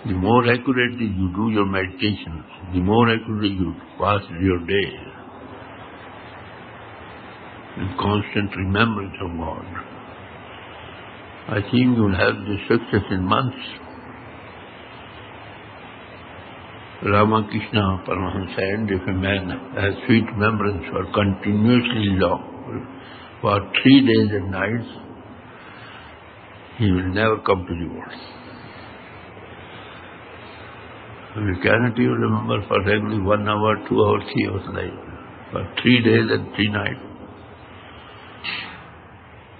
The more accurately you do your meditation, the more accurately you pass your day in constant remembrance of God. I think you will have this success in months. Ramakrishna Paramahansa said, if a man has sweet remembrance for continuously long, for 3 days and nights, he will never come to the world. We cannot even remember for regularly 1 hour, 2 hours, 3 hours like for 3 days and 3 nights.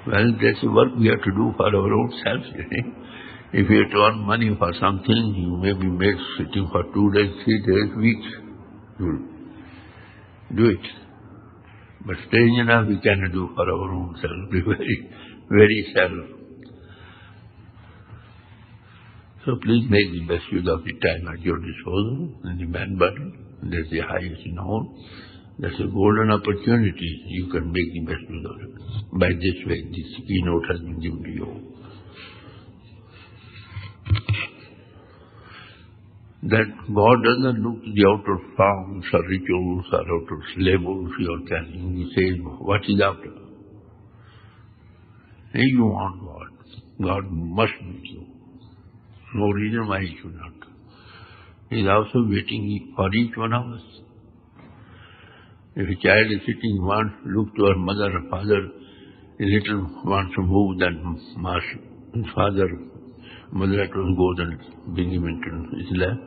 Well, that's the work we have to do for our own selves. If you have to earn money for something, you may be made sitting for 2 days, 3 days, weeks. You will do it. But strange enough, we cannot do for our own self, be very, very self. So please make the best use of the time at your disposal and the man body. That's the highest known. That's a golden opportunity. You can make the best use of it. By this way, this keynote has been given to you. That God does not look to the outer forms or rituals or outer labels you are carrying. He says, what is after? Hey, you want God. God must meet you. No reason why he should not. He is also waiting for each one of us. If a child is sitting, he wants to look to her mother or father, a little wants to move, then his father, mother at once goes and bring him into his lap.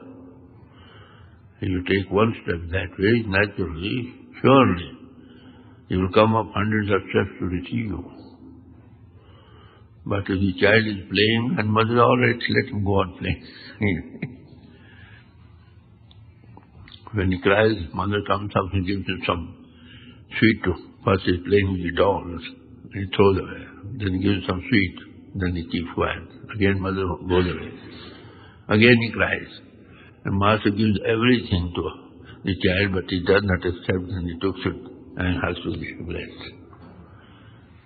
If you take one step that way, naturally, surely, he will come up hundreds of steps to receive you. But if the child is playing, and mother, all right, let him go on playing. When he cries, mother comes up and gives him some sweet to. First he's playing with the dolls, he throws away. Then he gives some sweet, then he keeps quiet. Again mother goes away. Again he cries. And master gives everything to the child, but he does not accept, and he takes it and has to be blessed.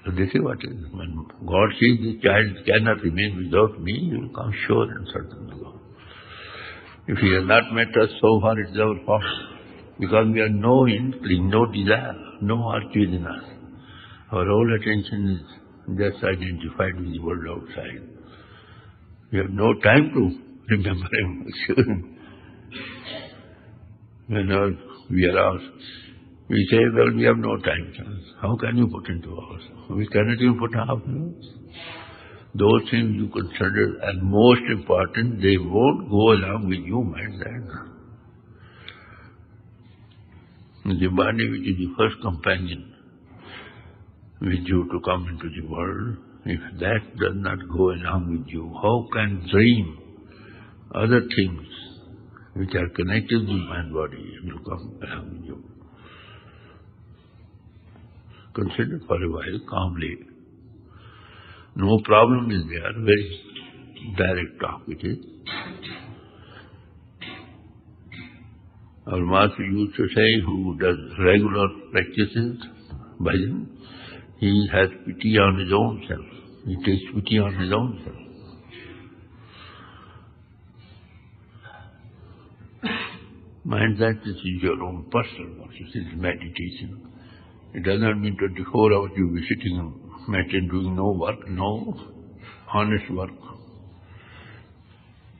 So this is what it is. When God sees the child cannot remain without me, he will come sure and certain to go. If he has not met us so far, it is our fault. Because we have no inkling, no desire, no heart within us. Our whole attention is just identified with the world outside. We have no time to remember him. When we are asked, we say, well, we have no time. How can you put into hours? We cannot even put half an hour. Those things you consider as most important, they won't go along with you, mind that. The body, which is the first companion with you to come into the world, if that does not go along with you, how can dream other things which are connected with the mind body will come along with you? Consider for a while calmly. No problem is there, very direct talk it is. Our master used to say, who does regular practices, bhajan, he has pity on his own self. He takes pity on his own self. Mind that this is your own personal work, this is meditation. It does not mean 24 hours you will be sitting and meditating, doing no work, no honest work.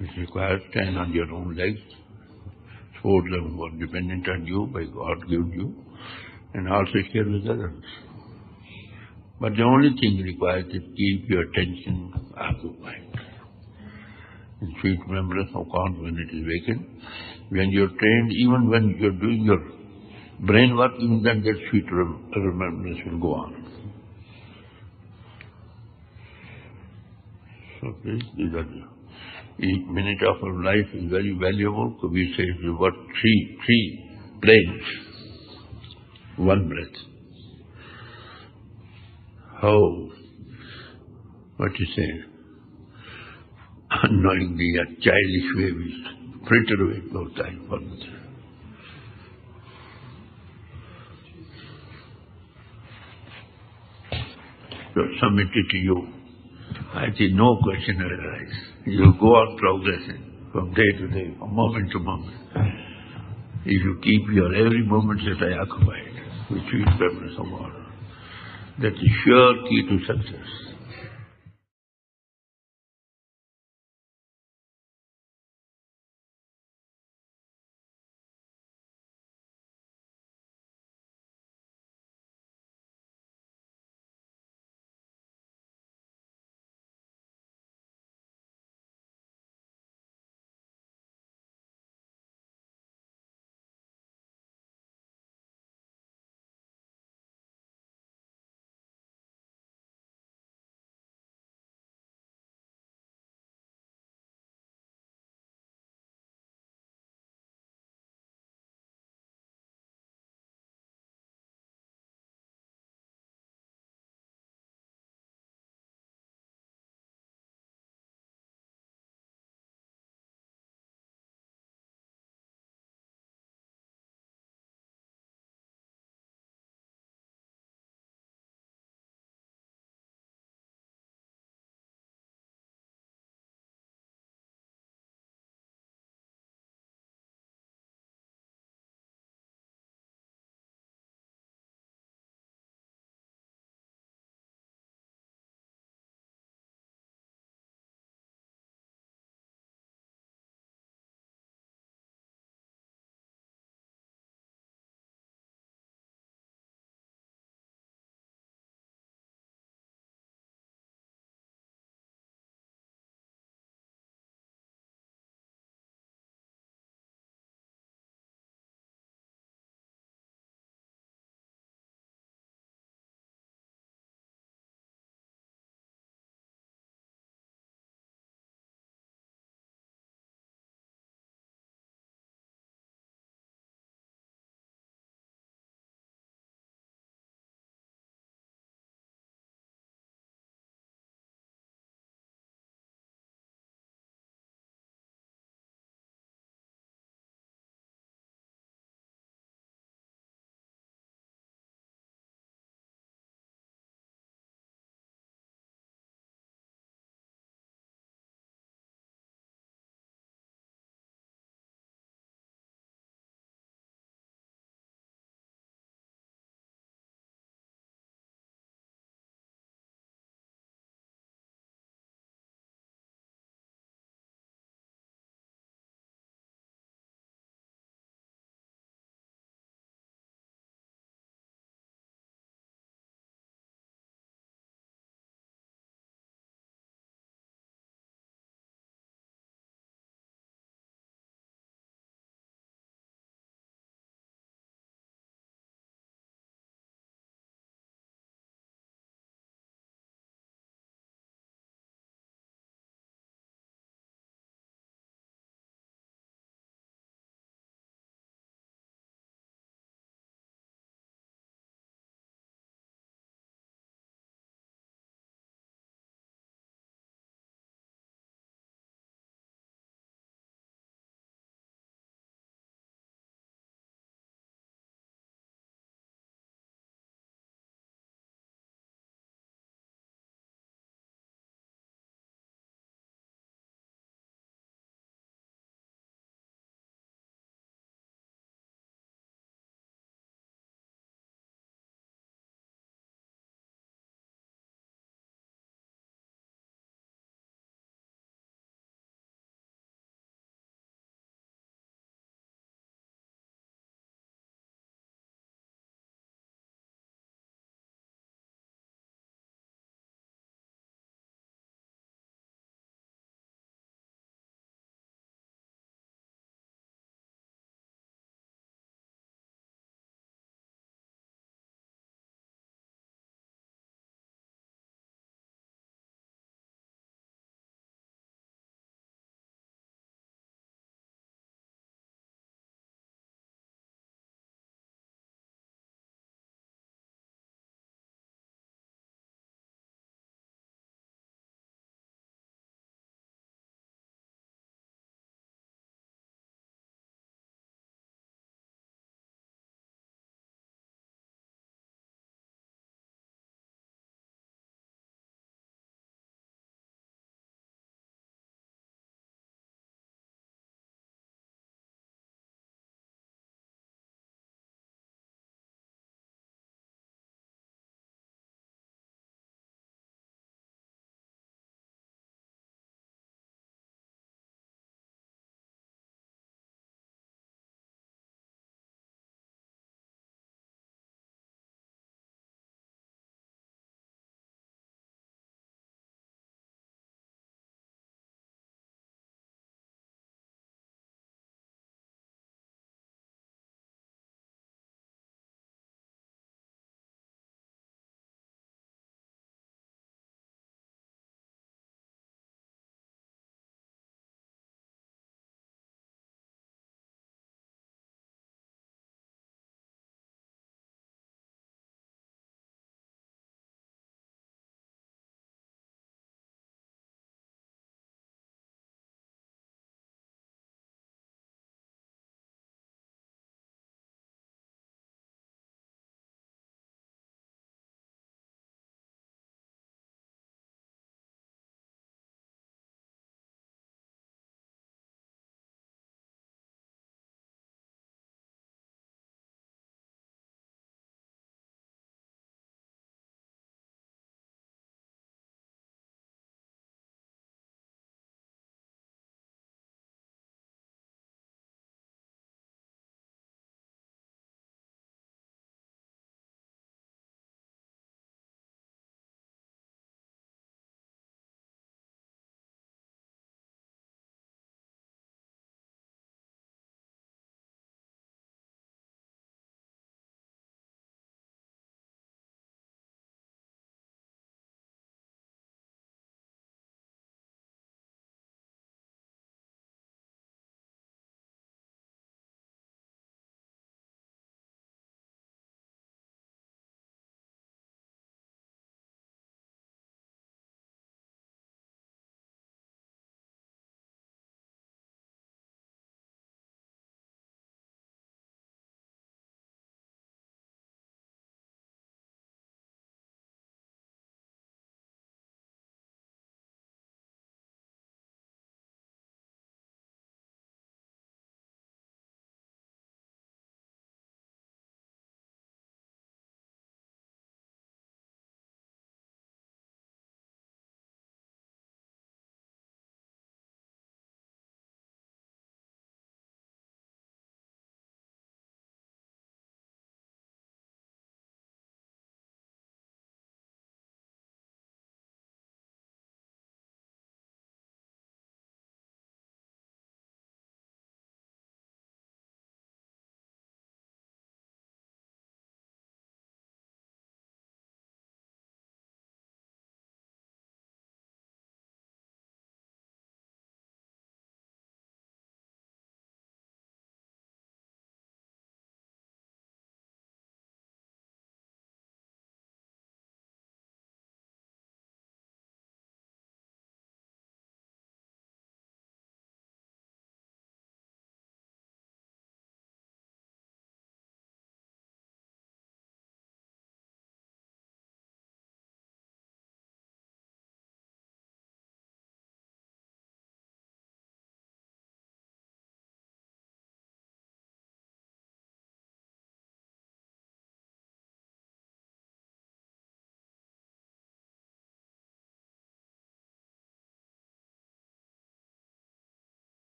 It requires stand on your own legs, support them who are dependent on you, by God given you, and also share with others. But the only thing required is keep your attention occupied. In sweet remembrance of God when it is vacant, when you're trained, even when you're doing your brain work, even then that sweet remembrance will go on. So please, each minute of our life is very valuable. Kabir says it's worth three planes, one breath. How, what you say, unknowingly a childish way we fritter away no time for it. So submit it to you. I think no question will arise. You go on progressing. from day to day, from moment to moment. If you keep your every moment occupied with sweet remembrance of God, that is sure key to success.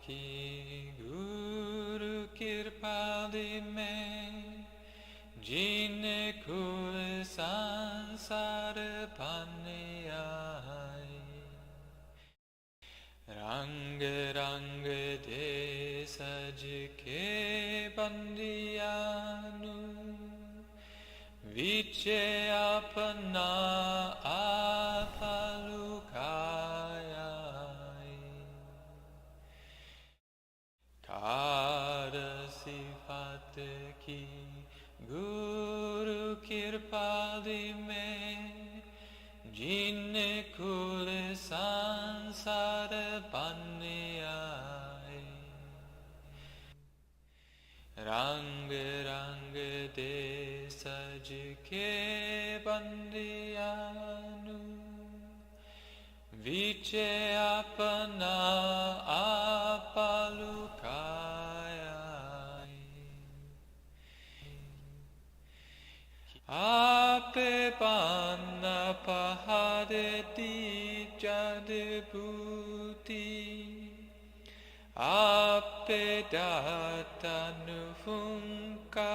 ki Guru Kirpal di me Jin kul sansar panne ai Rang rang de saj ke bandiyanu Viche apana apalukaya Kada sifat ki Guru Kirpal di me Jin kul sansar banne ai Rang rang de saj ke bandiyanu Viche apana apalukaya Ape panna pahade di jade buti Ape data nufunka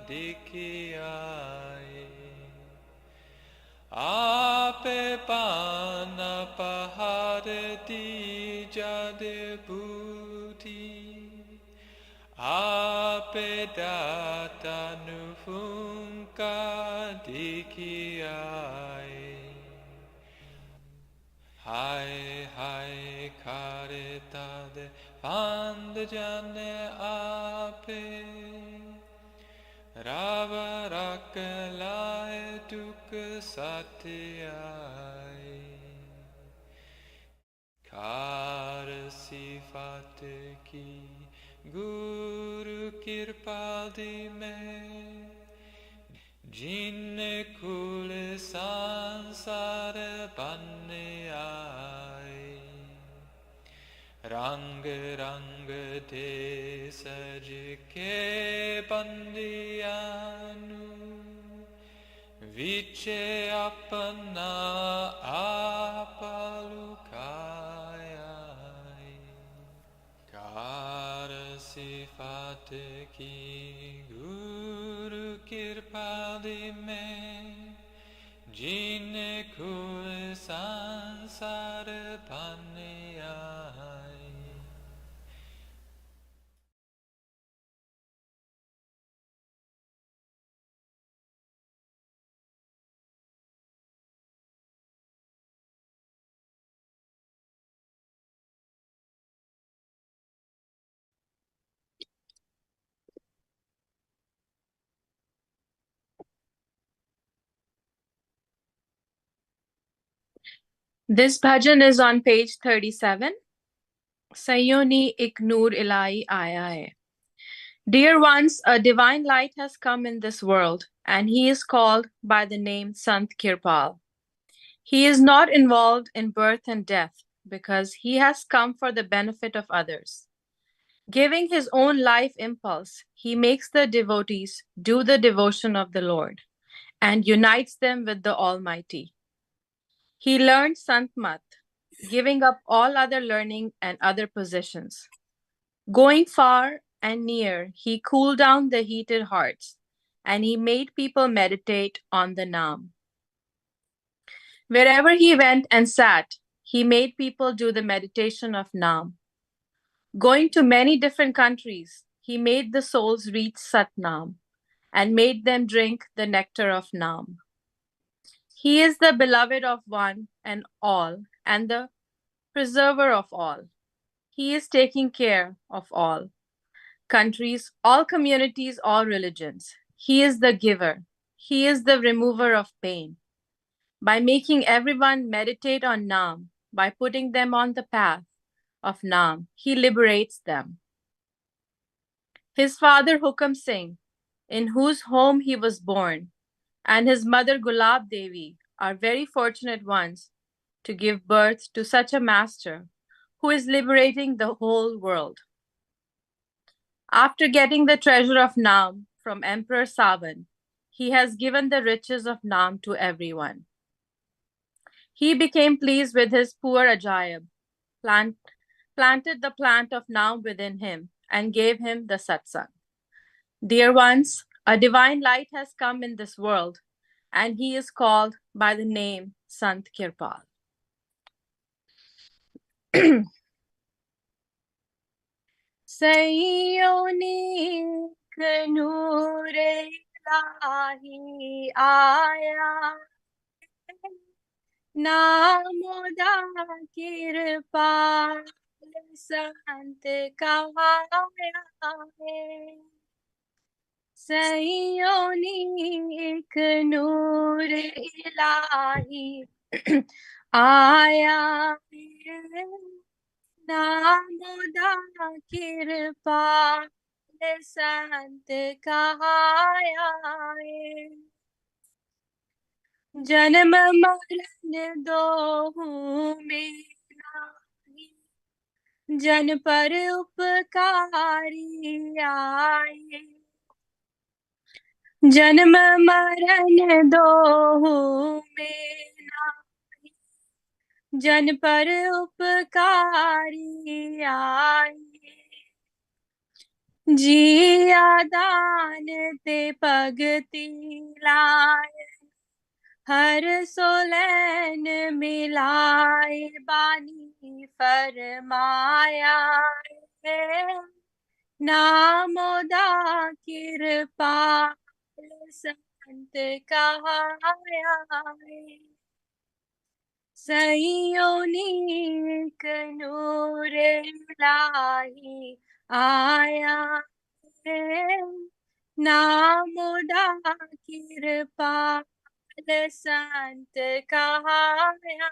dikiai Ape panna pahade di jade buti Ape data nufunka dikiai Hai hai kareta de pandjane ape Rava rakalai tuk satyai Kar sifat ki Guru Kirpal di me Jin kul sansar banne ai Rang rang de saj ke bandiyanu Viche apana apalukaya Kar sifat ki Guru Kirpal di me Jin kul sansar banne ai This bhajan is on page 37. Sayoni ik noor ilai aaya hai. Dear ones, a divine light has come in this world, and he is called by the name Sant Kirpal. He is not involved in birth and death because he has come for the benefit of others. Giving his own life impulse, he makes the devotees do the devotion of the Lord and unites them with the Almighty. He learned Santmat, giving up all other learning and other positions. Going far and near, he cooled down the heated hearts, and he made people meditate on the Naam. Wherever he went and sat, he made people do the meditation of Naam. Going to many different countries, he made the souls reach Satnam and made them drink the nectar of Naam. He is the beloved of one and all, and the preserver of all. He is taking care of all countries, all communities, all religions. He is the giver. He is the remover of pain. By making everyone meditate on Naam, by putting them on the path of Naam, he liberates them. His father Hukam Singh, in whose home he was born, and his mother Gulab Devi are very fortunate ones to give birth to such a master who is liberating the whole world. After getting the treasure of Naam from Emperor Savan, he has given the riches of Naam to everyone. He became pleased with his poor Ajayab, plant planted the plant of Naam within him and gave him the satsang. Dear ones, a divine light has come in this world, and he is called by the name Sant Kirpal. Sayyonic Noor Ilahi Aya Namuda Kirpal Sant Kahaya Sayyonic Noor Ilahi Aya नामुदा कृपा संत कहाया जन्म मरण दो में नाही जन पर उपकारी आए जन्म मरण दो में नाही जन पर उपकारी आए जिया दान ते पगती लाए हर सोलैन मिलाए बानी फरमाया नामोदा कृपाल संत कहाया सयोनिक नूर इलाही आया नामुदा कृपाल संत कहाया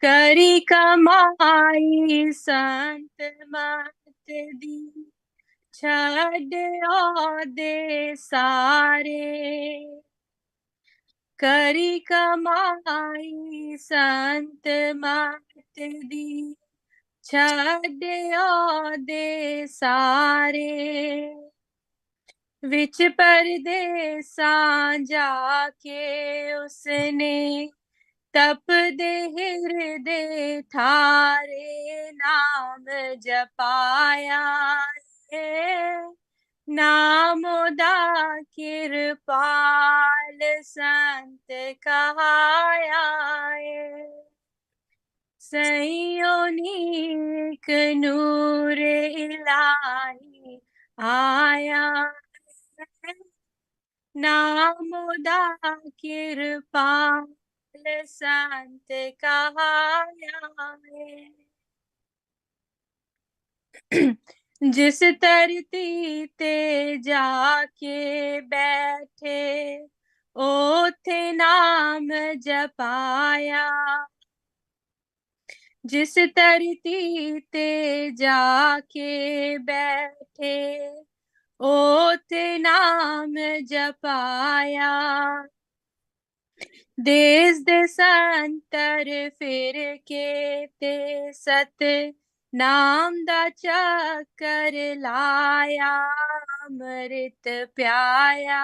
करी कमाई संत मत दी छड़ दे सारे करी कमाई संत मत दी छड़ दे सारे विच परदेसां जाके उसने तप दे हृदय थारे नाम जपाया नामोदा कृपाल संत कहाया सयोनिक नूर इलाही आया नामोदा कृपाल संत कहाया जिस धरती ते जाके बैठे ओथे नाम जपाया जिस धरती ते जाके बैठे ओथे नाम जपाया देश देशांतर फिर के ते सत नाम दा चक्कर लाया अमृत प्याया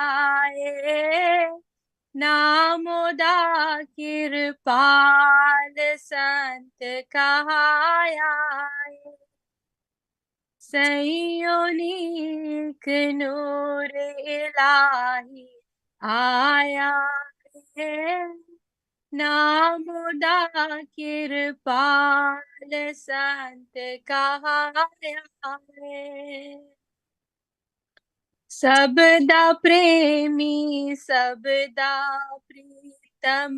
नामोदा कृपाल संत कहाया सयोनिक नूर इलाही आया नामुदा कृपाल संत कहाया सबदा प्रेमी सबदा प्रीतम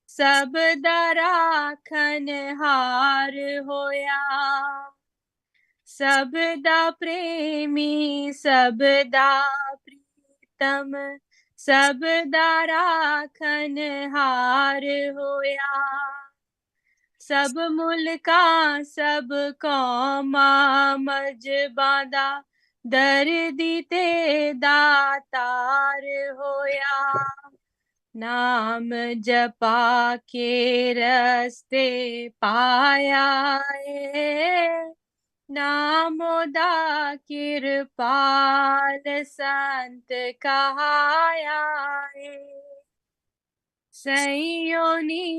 सबदा राखन हार होया सबदा प्रेमी सबदा प्रीतम सबदा राखन हार होया सब मुल्का सब कौमा मजबां दा दर्दी ते दातार होया नाम जपा के रस्ते पाया नामोदा कृपाल संत कहाया सयोनीक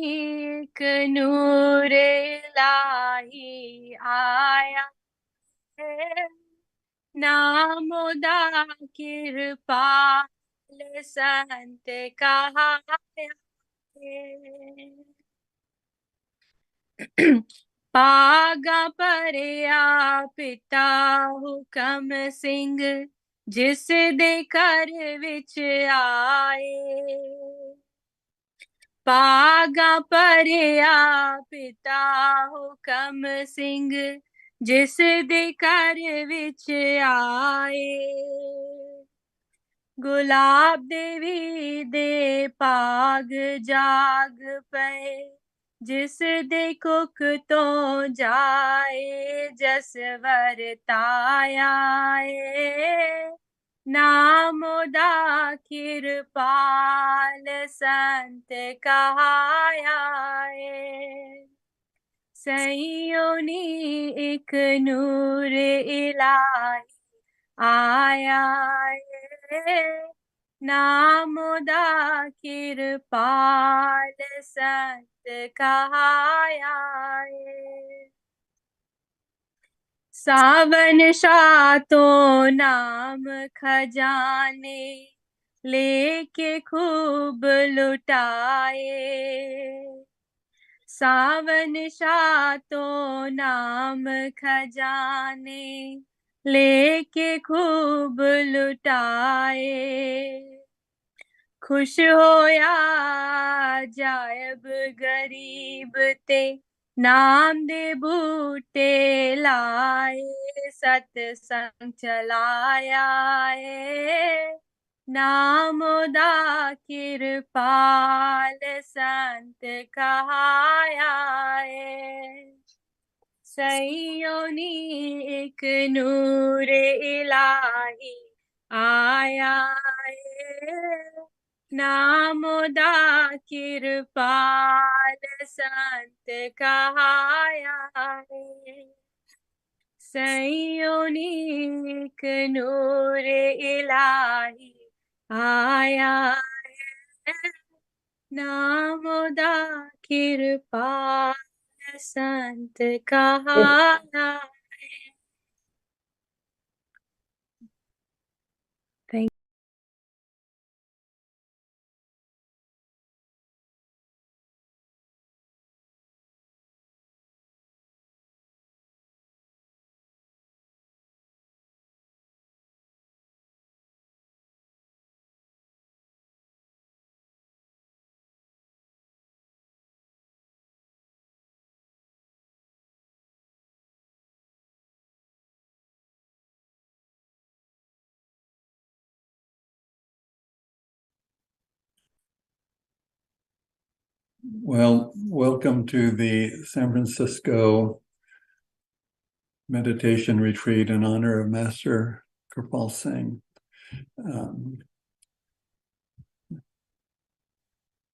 नूर इलाही आया है, नामुदा किरपाल संत कहाया है। पागा परया पिता हुकम सिंह, जिस दे कर विच आए। पागा परया पिता हुकम सिंह, जिस दे कर विच आए। गुलाब देवी दे पाग जाग पे, जिस दे कुक तो जाए। जस वरताया है, नामुदा किरपाल संत कहाया है। सयोनी एक नूर इलाही आया है, नामुदा किरपाल संत कहाया है। सावन शातो नाम खजाने, लेके खूब लुटाए। सावन शातो नाम खजाने, लेके खूब लुटाए। खुश होया जायब गरीब ते, नाम दे बूटे लाए। सतसंग चलाया है, नामुदा किरपाल संत कहाया है। सयोनी एक नूर इलाही आया है, नामुदा किरपाल संत कहाया है। सयोनी एक नूर इलाही आया है, नामुदा किरपाल संत कहाया है। Thank Well, welcome to the San Francisco meditation retreat in honor of Master Kirpal Singh.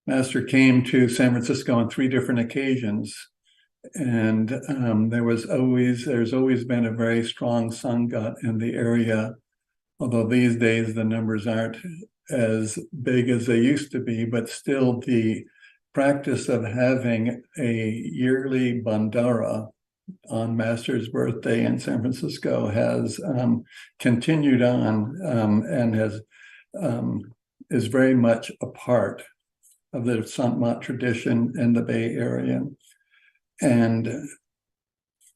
Master came to San Francisco on 3 different occasions, and there's always been a very strong Sangha in the area, although these days the numbers aren't as big as they used to be, but still the practice of having a yearly bandara on Master's birthday in San Francisco has continued on and is very much a part of the Sant Mat tradition in the Bay Area. And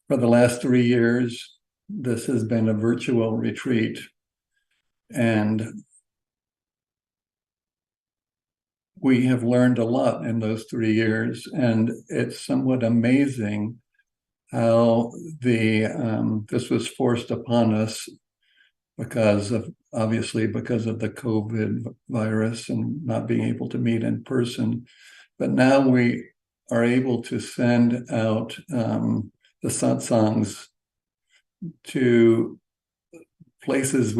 for the last 3 years, this has been a virtual retreat. And we have learned a lot in those 3 years, and it's somewhat amazing how this was forced upon us because of the COVID virus and not being able to meet in person. But now we are able to send out the satsangs to places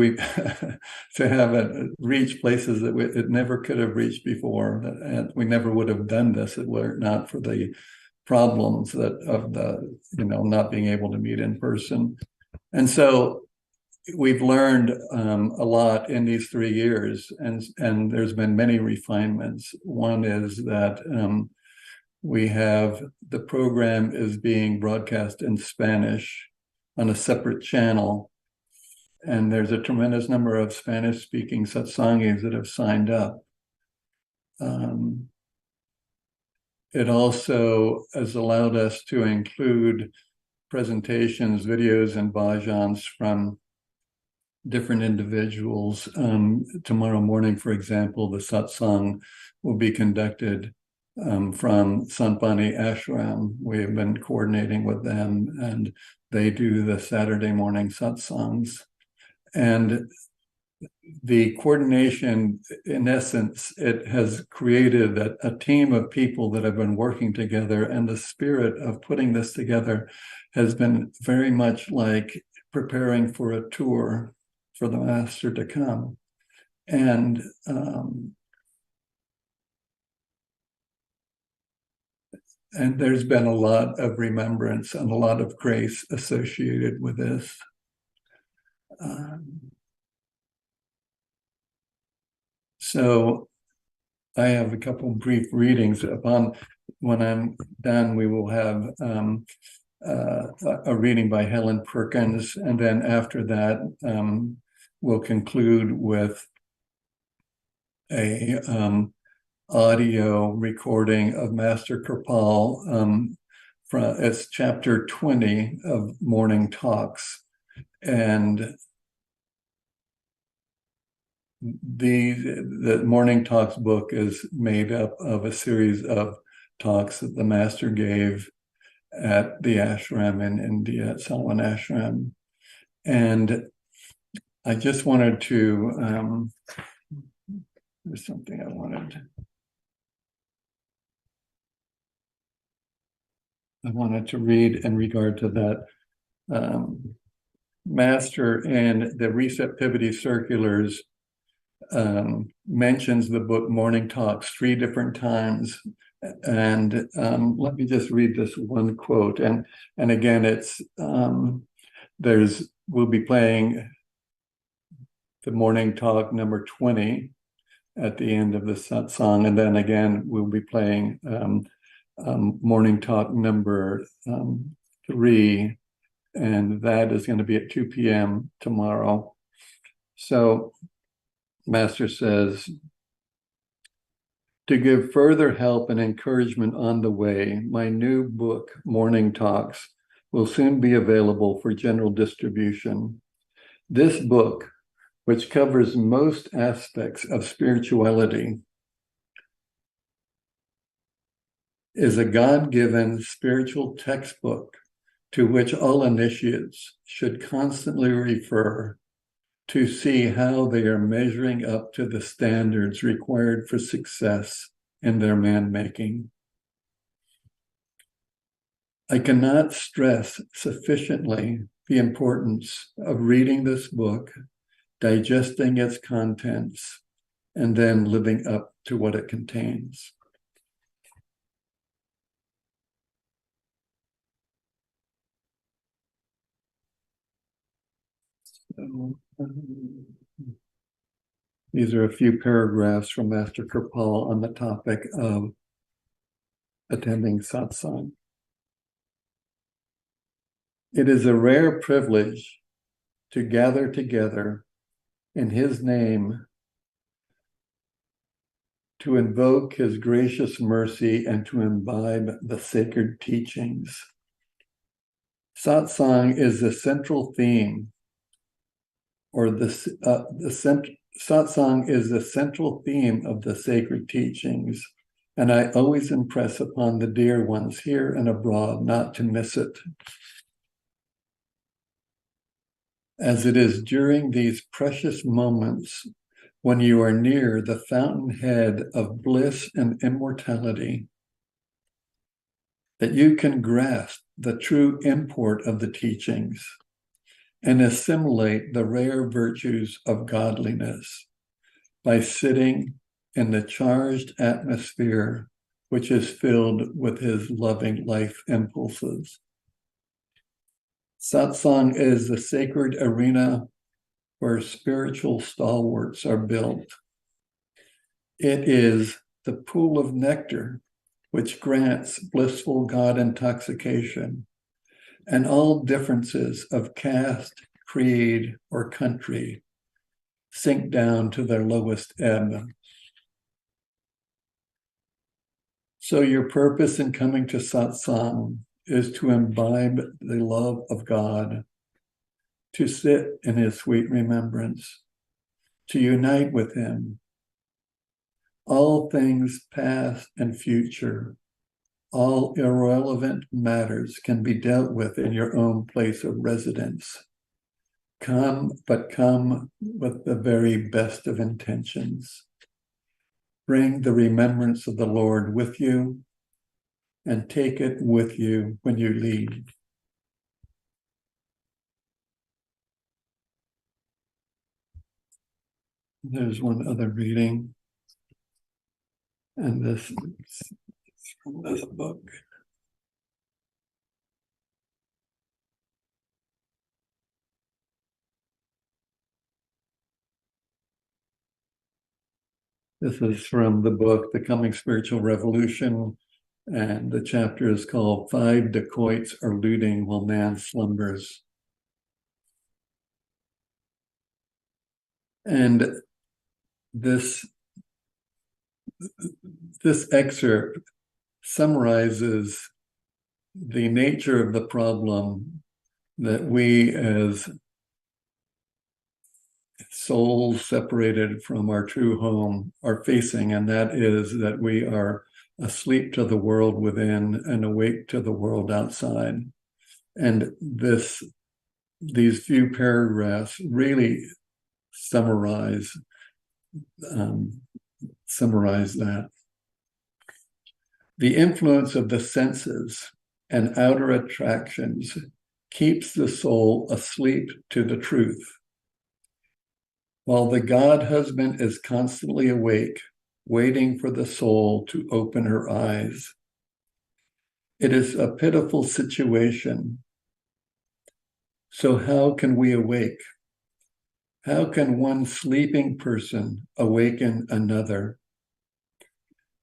to have it reach places that it never could have reached before. And we never would have done this if it were not for the problems of not being able to meet in person. And so we've learned a lot in these 3 years, and there's been many refinements. One is that we have the program is being broadcast in Spanish on a separate channel, and there's a tremendous number of Spanish-speaking satsangis that have signed up. It also has allowed us to include presentations, videos, and bhajans from different individuals. Tomorrow morning, for example, the satsang will be conducted from Sant Ashram. We have been coordinating with them, and they do the Saturday morning satsangs. And the coordination, in essence, it has created a team of people that have been working together, and the spirit of putting this together has been very much like preparing for a tour for the master to come. And there's been a lot of remembrance and a lot of grace associated with this. So I have a couple brief readings. When I'm done, we will have a reading by Helen Perkins, and then after that, we'll conclude with a audio recording of Master Kirpal. It's chapter 20 of Morning Talks, and the Morning Talks book is made up of a series of talks that the master gave at the ashram in India, at Salwan Ashram. And I just wanted to, there's something I wanted to read in regard to that. Master in the receptivity circulars mentions the book Morning Talks 3 different times. And let me just read this one quote. And again, it's we'll be playing the Morning Talk number 20 at the end of the satsang, and then again we'll be playing Morning Talk number 3, and that is going to be at 2 p.m. tomorrow. So Master says, to give further help and encouragement on the way, my new book, Morning Talks, will soon be available for general distribution. This book, which covers most aspects of spirituality, is a God-given spiritual textbook to which all initiates should constantly refer to see how they are measuring up to the standards required for success in their man-making. I cannot stress sufficiently the importance of reading this book, digesting its contents, and then living up to what it contains. So, these are a few paragraphs from Master Kirpal on the topic of attending satsang. It is a rare privilege to gather together in his name to invoke his gracious mercy and to imbibe the sacred teachings. Satsang is the central theme, or satsang is the central theme of the sacred teachings, and I always impress upon the dear ones here and abroad not to miss it, as it is during these precious moments when you are near the fountainhead of bliss and immortality that you can grasp the true import of the teachings and assimilate the rare virtues of godliness by sitting in the charged atmosphere which is filled with his loving life impulses. Satsang is the sacred arena where spiritual stalwarts are built. It is the pool of nectar which grants blissful God intoxication, and all differences of caste, creed, or country sink down to their lowest ebb. So your purpose in coming to satsang is to imbibe the love of God, to sit in his sweet remembrance, to unite with him. All things past and future, all irrelevant matters can be dealt with in your own place of residence. Come with the very best of intentions. Bring the remembrance of the Lord with you and take it with you when you leave. There's one other reading, and this is from this book. This is from the book, The Coming Spiritual Revolution, and the chapter is called 5 Dacoits Are Looting While Man Slumbers. And this excerpt summarizes the nature of the problem that we as souls separated from our true home are facing, and that is that we are asleep to the world within and awake to the world outside. And these few paragraphs really summarize that. The influence of the senses and outer attractions keeps the soul asleep to the truth, while the God husband is constantly awake, waiting for the soul to open her eyes. It is a pitiful situation. So how can we awake? How can one sleeping person awaken another?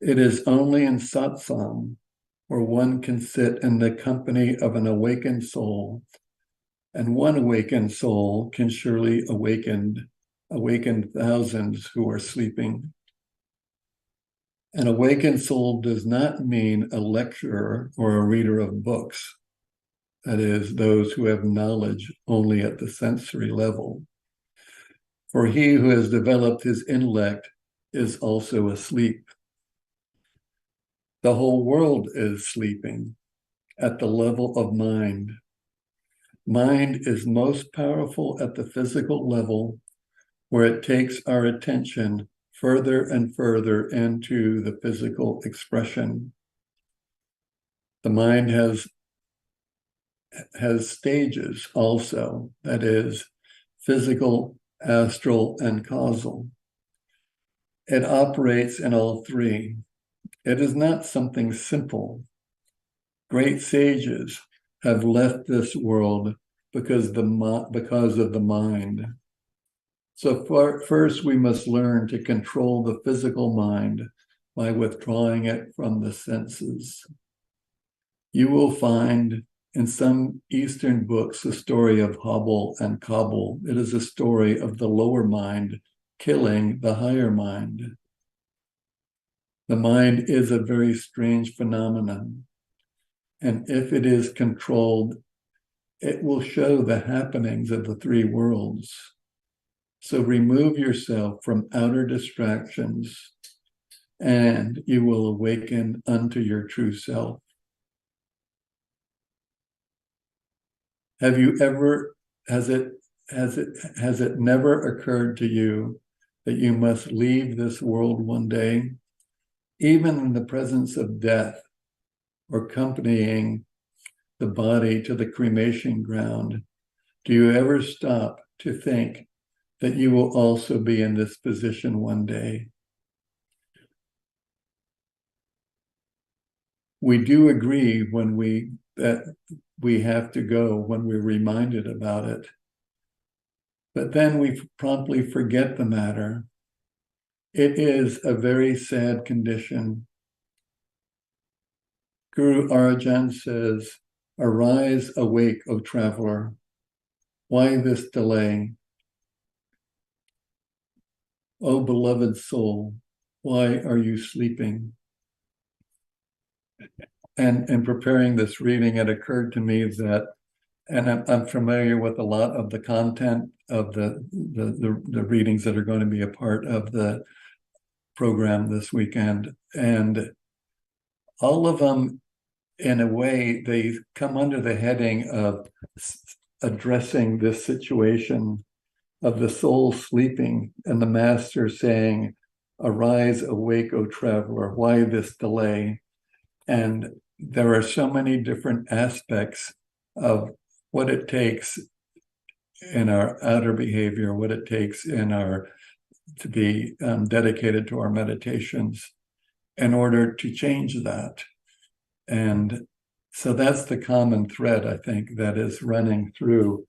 It is only in satsang where one can sit in the company of an awakened soul, and one awakened soul can surely awaken thousands who are sleeping. An awakened soul does not mean a lecturer or a reader of books, that is, those who have knowledge only at the sensory level. For he who has developed his intellect is also asleep. The whole world is sleeping at the level of mind. Mind is most powerful at the physical level, where it takes our attention further and further into the physical expression. The mind has stages also, that is, physical, astral, and causal. It operates in all three. It is not something simple. Great sages have left this world because of the mind. So first we must learn to control the physical mind by withdrawing it from the senses. You will find in some Eastern books the story of Hubble and Cobble. It is a story of the lower mind killing the higher mind. The mind is a very strange phenomenon, and if it is controlled, it will show the happenings of the three worlds. So remove yourself from outer distractions, and you will awaken unto your true self. Has it never occurred to you that you must leave this world one day, even in the presence of death, or accompanying the body to the cremation ground? Do you ever stop to think that you will also be in this position one day? We do agree that we have to go when we're reminded about it. but then we promptly forget the matter. It is a very sad condition. Guru Arjan says, "Arise, awake, O traveler. Why this delay? O beloved soul, why are you sleeping?" And in preparing this reading, it occurred to me that, and I'm familiar with a lot of the content of the readings that are going to be a part of the program this weekend. And all of them, in a way, they come under the heading of addressing this situation of the soul sleeping and the master saying, "Arise, awake, O traveler, why this delay?" And there are so many different aspects of what it takes in our outer behavior, what it takes in our to be dedicated to our meditations in order to change that. And so that's the common thread, I think, that is running through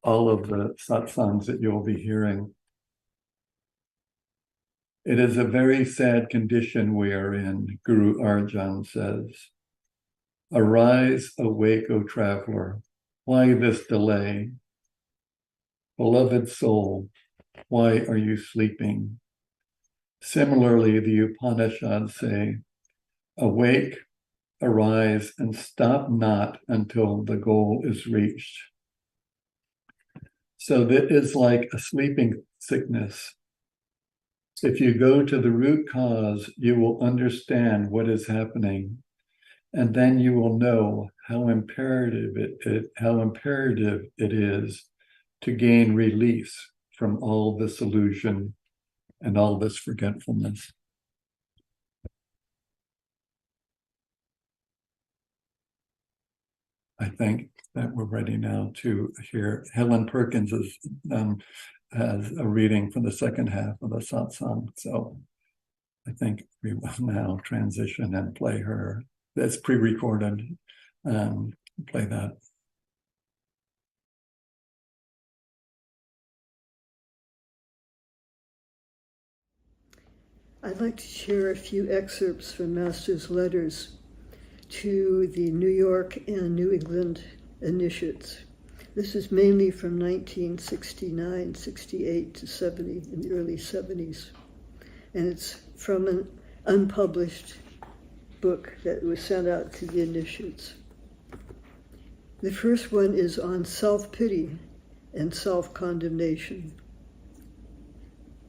all of the satsangs that you'll be hearing. It is a very sad condition we are in, Guru Arjan says. "Arise, awake, O traveler. Why this delay? Beloved soul, why are you sleeping?" Similarly, the Upanishads say, "Awake, arise, and stop not until the goal is reached." So that is like a sleeping sickness. If you go to the root cause, you will understand what is happening, and then you will know how imperative it is to gain release from all this illusion and all this forgetfulness. I think that we're ready now to hear Helen Perkins has a reading for the second half of the satsang. So I think we will now transition and play her. That's pre-recorded. Play that. I'd like to share a few excerpts from Master's letters to the New York and New England initiates. This is mainly from 1969, 68 to 70, in the early 70s. And it's from an unpublished book that was sent out to the initiates. The first one is on self-pity and self-condemnation.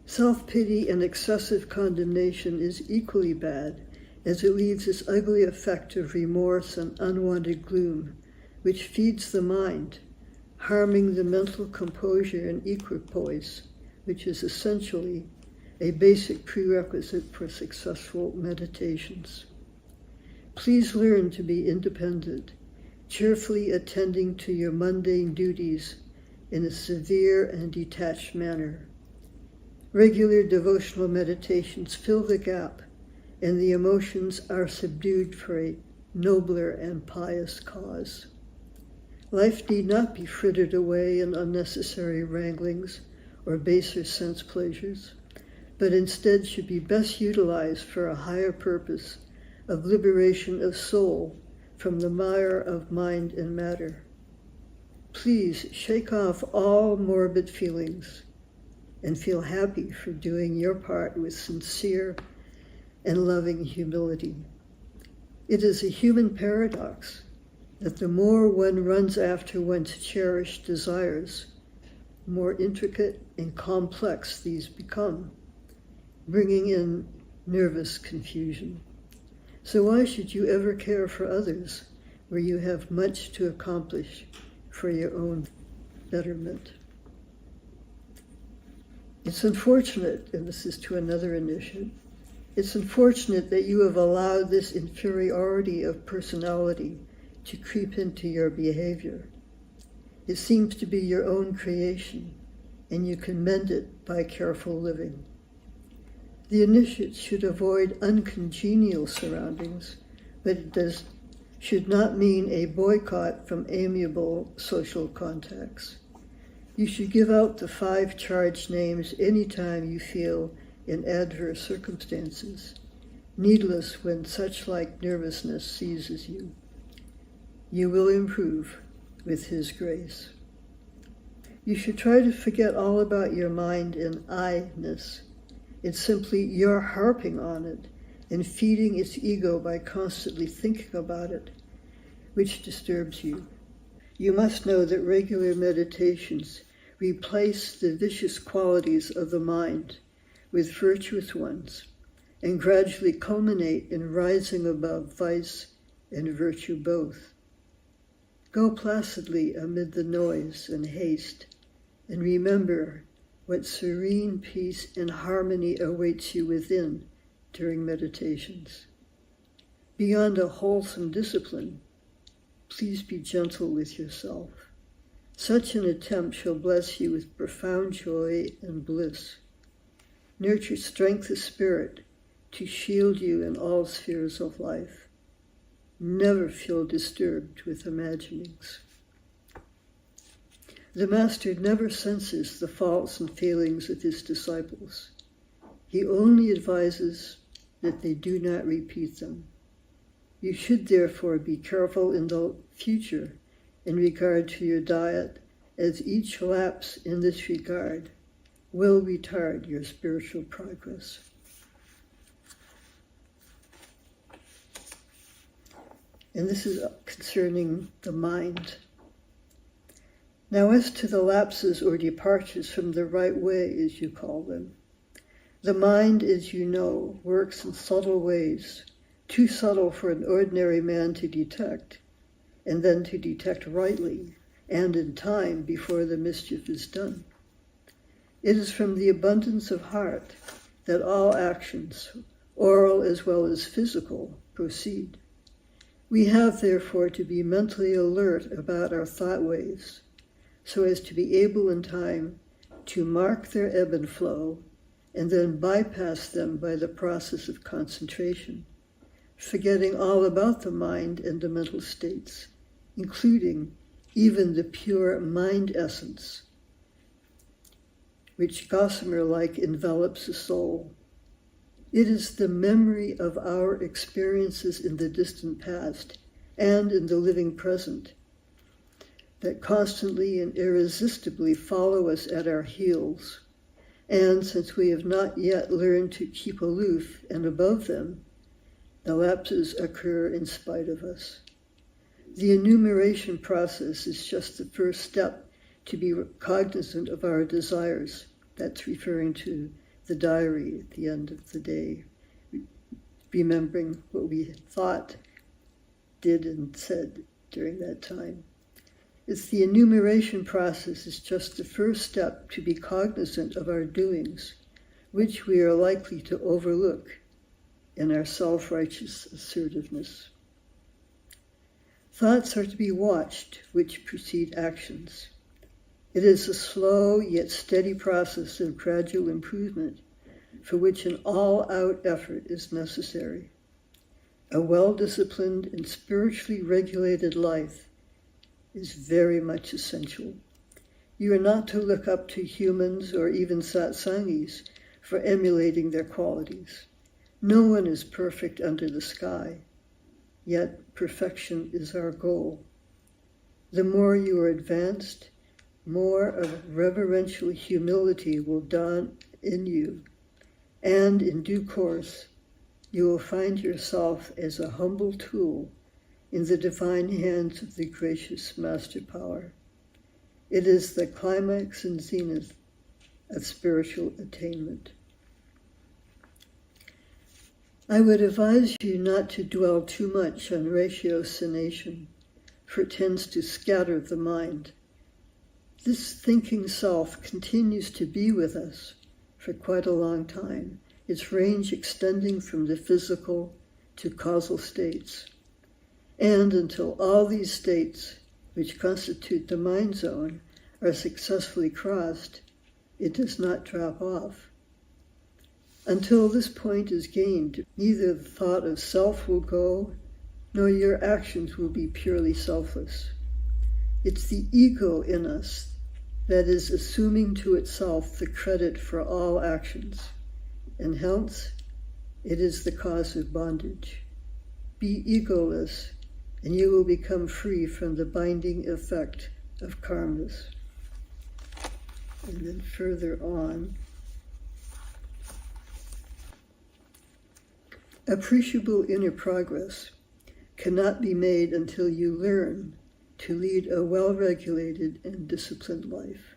Self-pity and excessive condemnation is equally bad, as it leaves this ugly effect of remorse and unwanted gloom, which feeds the mind, harming the mental composure and equipoise, which is essentially a basic prerequisite for successful meditations. Please learn to be independent, cheerfully attending to your mundane duties in a severe and detached manner. Regular devotional meditations fill the gap, and the emotions are subdued for a nobler and pious cause. Life need not be frittered away in unnecessary wranglings or baser sense pleasures, but instead should be best utilized for a higher purpose of liberation of soul from the mire of mind and matter. Please shake off all morbid feelings and feel happy for doing your part with sincere and loving humility. It is a human paradox that the more one runs after one's cherished desires, the more intricate and complex these become, bringing in nervous confusion. So why should you ever care for others where you have much to accomplish for your own betterment? It's unfortunate, and this is to another initiate, it's unfortunate that you have allowed this inferiority of personality to creep into your behavior. It seems to be your own creation, and you can mend it by careful living. The initiate should avoid uncongenial surroundings, but it should not mean a boycott from amiable social contacts. You should give out the 5 charged names anytime you feel in adverse circumstances, needless when such like nervousness seizes you. You will improve with His grace. You should try to forget all about your mind and I-ness. It's simply you're harping on it and feeding its ego by constantly thinking about it, which disturbs you. You must know that regular meditations replace the vicious qualities of the mind with virtuous ones and gradually culminate in rising above vice and virtue both. Go placidly amid the noise and haste, and remember what serene peace and harmony awaits you within during meditations. Beyond a wholesome discipline, please be gentle with yourself. Such an attempt shall bless you with profound joy and bliss. Nurture strength of spirit to shield you in all spheres of life. Never feel disturbed with imaginings. The Master never censors the faults and failings of his disciples. He only advises that they do not repeat them. You should therefore be careful in the future in regard to your diet, as each lapse in this regard will retard your spiritual progress. And this is concerning the mind. Now, as to the lapses or departures from the right way, as you call them, the mind, as you know, works in subtle ways, too subtle for an ordinary man to detect, and then to detect rightly and in time before the mischief is done. It is from the abundance of heart that all actions, oral as well as physical, proceed. We have, therefore, to be mentally alert about our thought waves, so as to be able in time to mark their ebb and flow, and then bypass them by the process of concentration, forgetting all about the mind and the mental states, including even the pure mind essence, which gossamer-like envelops the soul. It is the memory of our experiences in the distant past and in the living present that constantly and irresistibly follow us at our heels. And since we have not yet learned to keep aloof and above them, the lapses occur in spite of us. The enumeration process is just the first step to be cognizant of our desires. That's referring to the diary at the end of the day, remembering what we thought, did, and said during that time. It's the enumeration process is just the first step to be cognizant of our doings, which we are likely to overlook in our self-righteous assertiveness. Thoughts are to be watched, which precede actions. It is a slow yet steady process of gradual improvement for which an all-out effort is necessary. A well-disciplined and spiritually regulated life is very much essential. You are not to look up to humans or even satsangis for emulating their qualities. No one is perfect under the sky, yet perfection is our goal. The more you are advanced, more of reverential humility will dawn in you, and in due course, you will find yourself as a humble tool in the divine hands of the gracious Master Power. It is the climax and zenith of spiritual attainment. I would advise you not to dwell too much on ratiocination, for it tends to scatter the mind. This thinking self continues to be with us for quite a long time, its range extending from the physical to causal states. And until all these states, which constitute the mind zone, are successfully crossed, it does not drop off. Until this point is gained, neither the thought of self will go, nor your actions will be purely selfless. It's the ego in us that is, assuming to itself the credit for all actions, and hence it is the cause of bondage. Be egoless, and you will become free from the binding effect of karmas. And then further on, appreciable inner progress cannot be made until you learn to lead a well-regulated and disciplined life.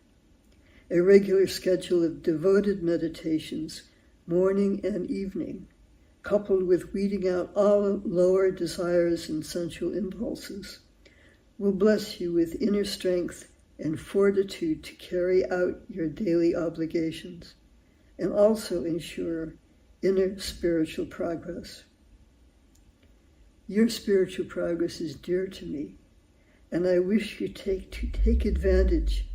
A regular schedule of devoted meditations, morning and evening, coupled with weeding out all lower desires and sensual impulses, will bless you with inner strength and fortitude to carry out your daily obligations, and also ensure inner spiritual progress. Your spiritual progress is dear to me, and I wish you to take advantage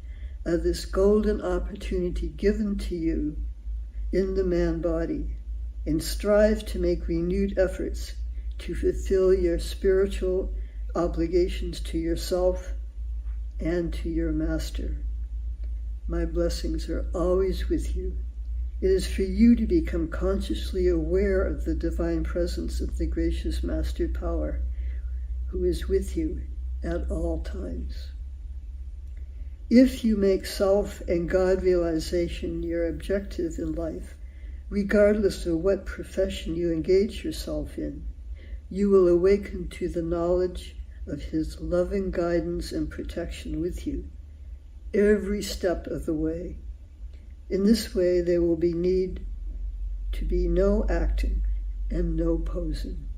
of this golden opportunity given to you in the man body, and strive to make renewed efforts to fulfill your spiritual obligations to yourself and to your master. My blessings are always with you. It is for you to become consciously aware of the divine presence of the gracious Master Power, who is with you at all times. If you make self and God realization your objective in life, regardless of what profession you engage yourself in, you will awaken to the knowledge of His loving guidance and protection with you every step of the way. In this way, there will be need to be no acting and no posing.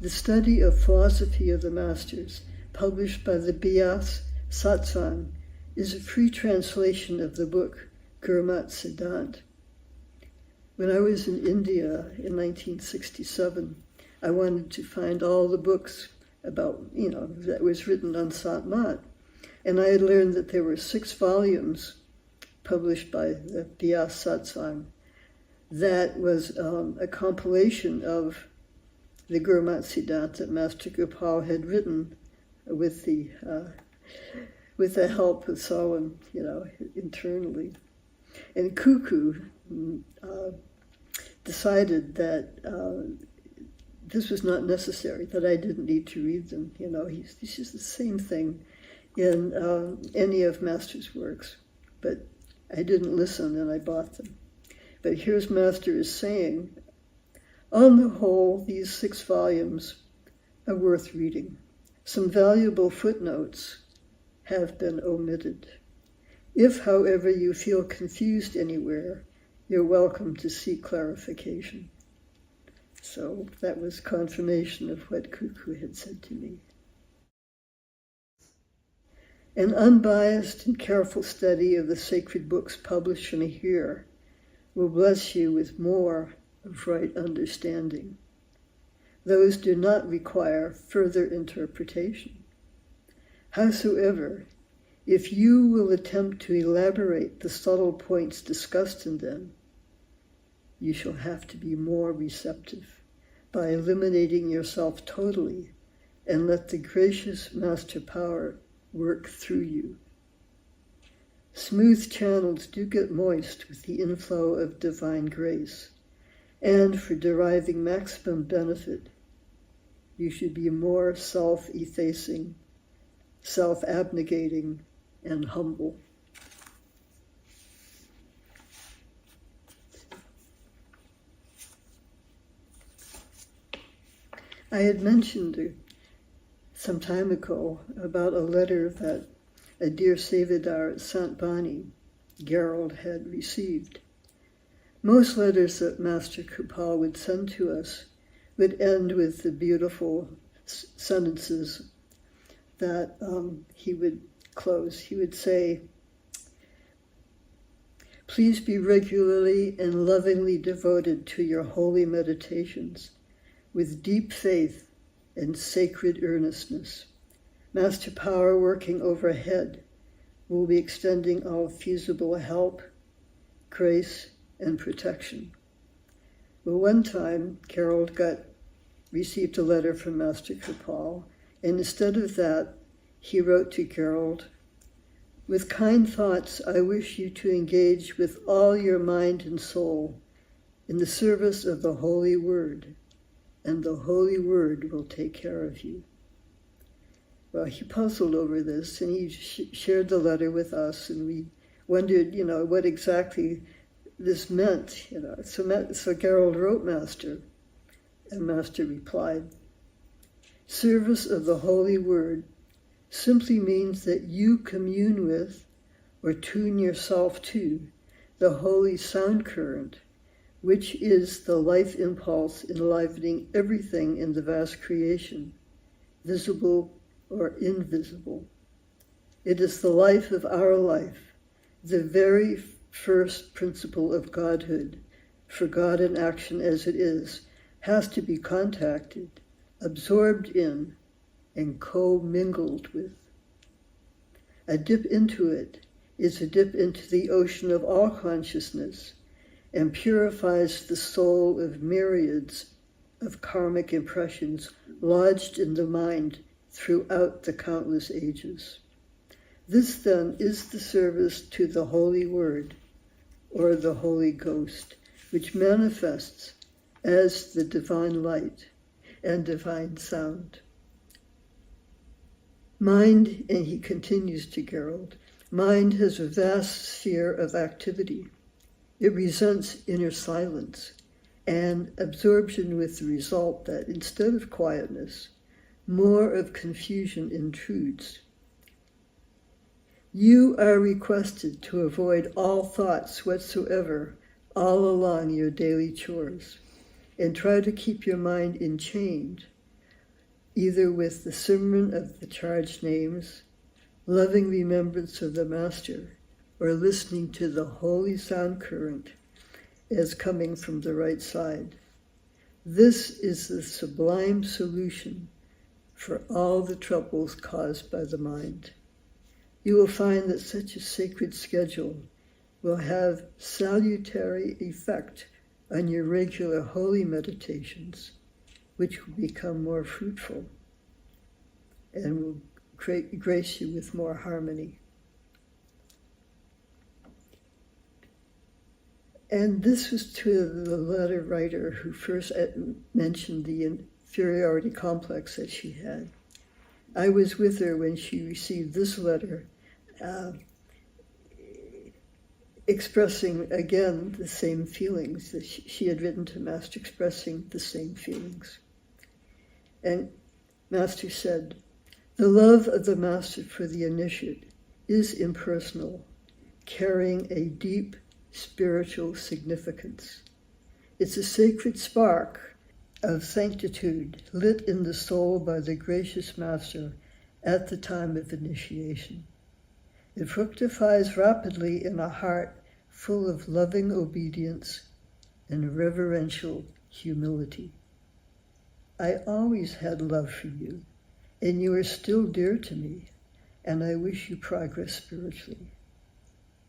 The study of philosophy of the Masters, published by the Bias Satsang, is a free translation of the book Gurmat Siddhant. When I was in India in 1967, I wanted to find all the books about, that was written on Sant Mat. And I had learned that there were 6 volumes published by the Bias Satsang. That was a compilation of the Gurmat Siddhant that Master Kirpal had written with the help of Solon, internally. And Cuckoo decided that this was not necessary, that I didn't need to read them. This is the same thing in any of Master's works, but I didn't listen and I bought them. But here's Master is saying, on the whole, these 6 volumes are worth reading. Some valuable footnotes have been omitted. If, however, you feel confused anywhere, you're welcome to seek clarification. So that was confirmation of what Cuckoo had said to me. An unbiased and careful study of the sacred books published from here will bless you with more of right understanding. Those do not require further interpretation. Howsoever, if you will attempt to elaborate the subtle points discussed in them, you shall have to be more receptive by eliminating yourself totally and let the gracious Master Power work through you. Smooth channels do get moist with the inflow of divine grace, and for deriving maximum benefit, you should be more self-effacing, self-abnegating, and humble. I had mentioned some time ago about a letter that a dear Sevadar at Sant Bani, Gerald, had received. Most letters that Master Kirpal would send to us would end with the beautiful sentences that he would close. He would say, "Please be regularly and lovingly devoted to your holy meditations with deep faith and sacred earnestness. Master Power working overhead will be extending all feasible help, grace, and protection." Well, one time, Carol received a letter from Master Kirpal, and instead of that, he wrote to Gerald, "With kind thoughts, I wish you to engage with all your mind and soul in the service of the Holy Word, and the Holy Word will take care of you." Well, he puzzled over this, and he shared the letter with us, and we wondered, what exactly this meant. So Gerald wrote Master, and Master replied, "Service of the Holy Word simply means that you commune with, or tune yourself to, the holy sound current, which is the life impulse enlivening everything in the vast creation, visible or invisible. It is the life of our life, the very first principle of Godhood, for God in action as it is, has to be contacted, absorbed in, and co-mingled with. A dip into it is a dip into the ocean of all consciousness and purifies the soul of myriads of karmic impressions lodged in the mind throughout the countless ages. This then is the service to the Holy Word, or the Holy Ghost, which manifests as the divine light and divine sound. Mind," and he continues to Gerald, "mind has a vast sphere of activity. It resents inner silence and absorption, with the result that instead of quietness, more of confusion intrudes. You are requested to avoid all thoughts whatsoever all along your daily chores, and try to keep your mind enchained, either with the Simran of the charged names, loving remembrance of the Master, or listening to the holy sound current as coming from the right side. This is the sublime solution for all the troubles caused by the mind. You will find that such a sacred schedule will have salutary effect on your regular holy meditations, which will become more fruitful and will grace you with more harmony." And this was to the letter writer who first mentioned the inferiority complex that she had. I was with her when she received this letter, expressing again the same feelings that she had written to Master, expressing the same feelings. And Master said, "The love of the Master for the initiate is impersonal, carrying a deep spiritual significance. It's a sacred spark of sanctitude lit in the soul by the gracious Master at the time of initiation. It fructifies rapidly in a heart full of loving obedience and reverential humility. I always had love for you, and you are still dear to me, and I wish you progress spiritually.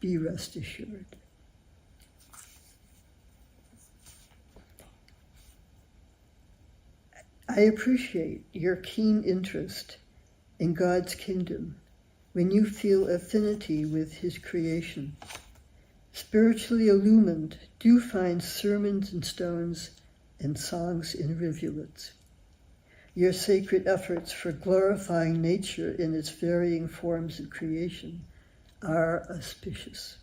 Be rest assured." I appreciate your keen interest in God's kingdom when you feel affinity with His creation. Spiritually illumined, do find sermons in stones and songs in rivulets. Your sacred efforts for glorifying nature in its varying forms of creation are auspicious.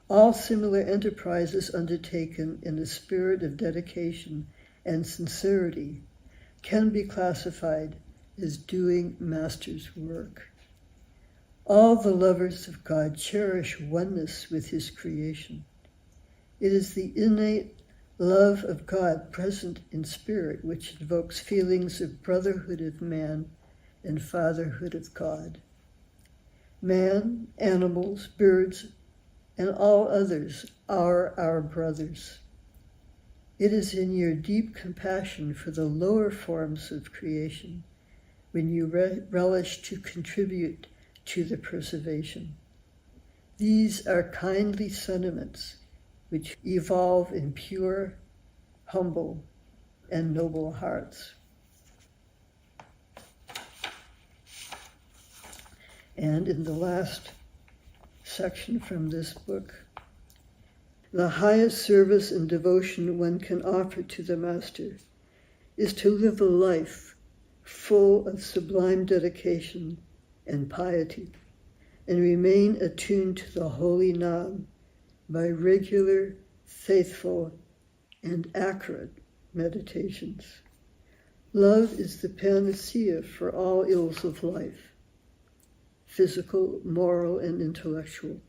All similar enterprises undertaken in a spirit of dedication and sincerity can be classified as doing Master's work. All the lovers of God cherish oneness with His creation. It is the innate love of God present in spirit which invokes feelings of brotherhood of man and fatherhood of God. Man, animals, birds, and all others are our brothers. It is in your deep compassion for the lower forms of creation when you relish to contribute to the preservation. These are kindly sentiments which evolve in pure, humble, and noble hearts. And in the last section from this book, the highest service and devotion one can offer to the Master is to live a life full of sublime dedication and piety, and remain attuned to the holy Nam by regular, faithful, and accurate meditations. Love is the panacea for all ills of life, physical, moral, and intellectual.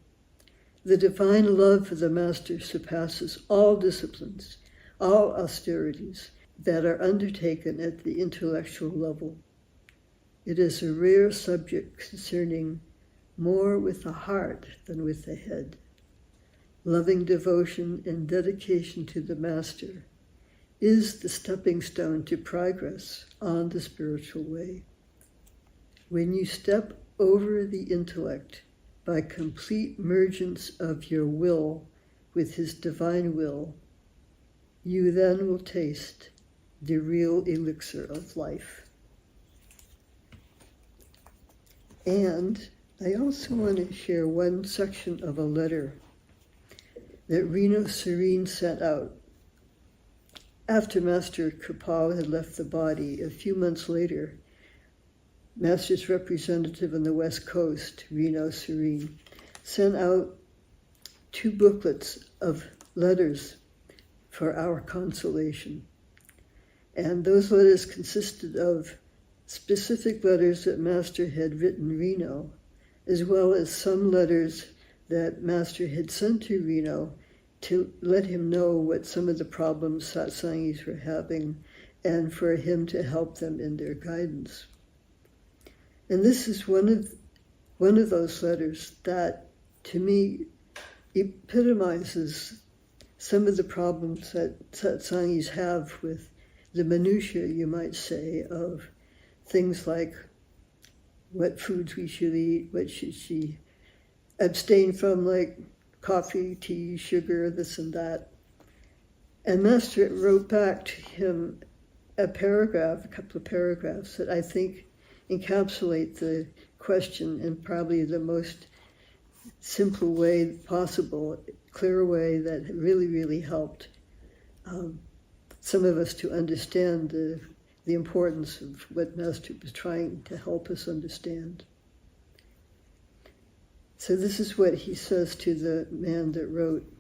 The divine love for the Master surpasses all disciplines, all austerities that are undertaken at the intellectual level. It is a rare subject concerning more with the heart than with the head. Loving devotion and dedication to the Master is the stepping stone to progress on the spiritual way. When you step over the intellect by complete mergence of your will with his divine will, you then will taste the real elixir of life. And I also want to share one section of a letter that Reno Serene sent out after Master Kirpal had left the body. A few months later, Master's representative on the West Coast, Reno Serene, sent out 2 booklets of letters for our consolation. And those letters consisted of specific letters that Master had written Reno, as well as some letters that Master had sent to Reno to let him know what some of the problems satsangis were having and for him to help them in their guidance. And this is one of those letters that, to me, epitomizes some of the problems that satsangis have with the minutiae, you might say, of things like what foods we should eat, what should she abstain from, like coffee, tea, sugar, this and that. And Master wrote back to him a couple of paragraphs that I think encapsulate the question in probably the most simple way possible, clear way that really, really helped some of us to understand the importance of what Master was trying to help us understand. So this is what he says to the man that wrote.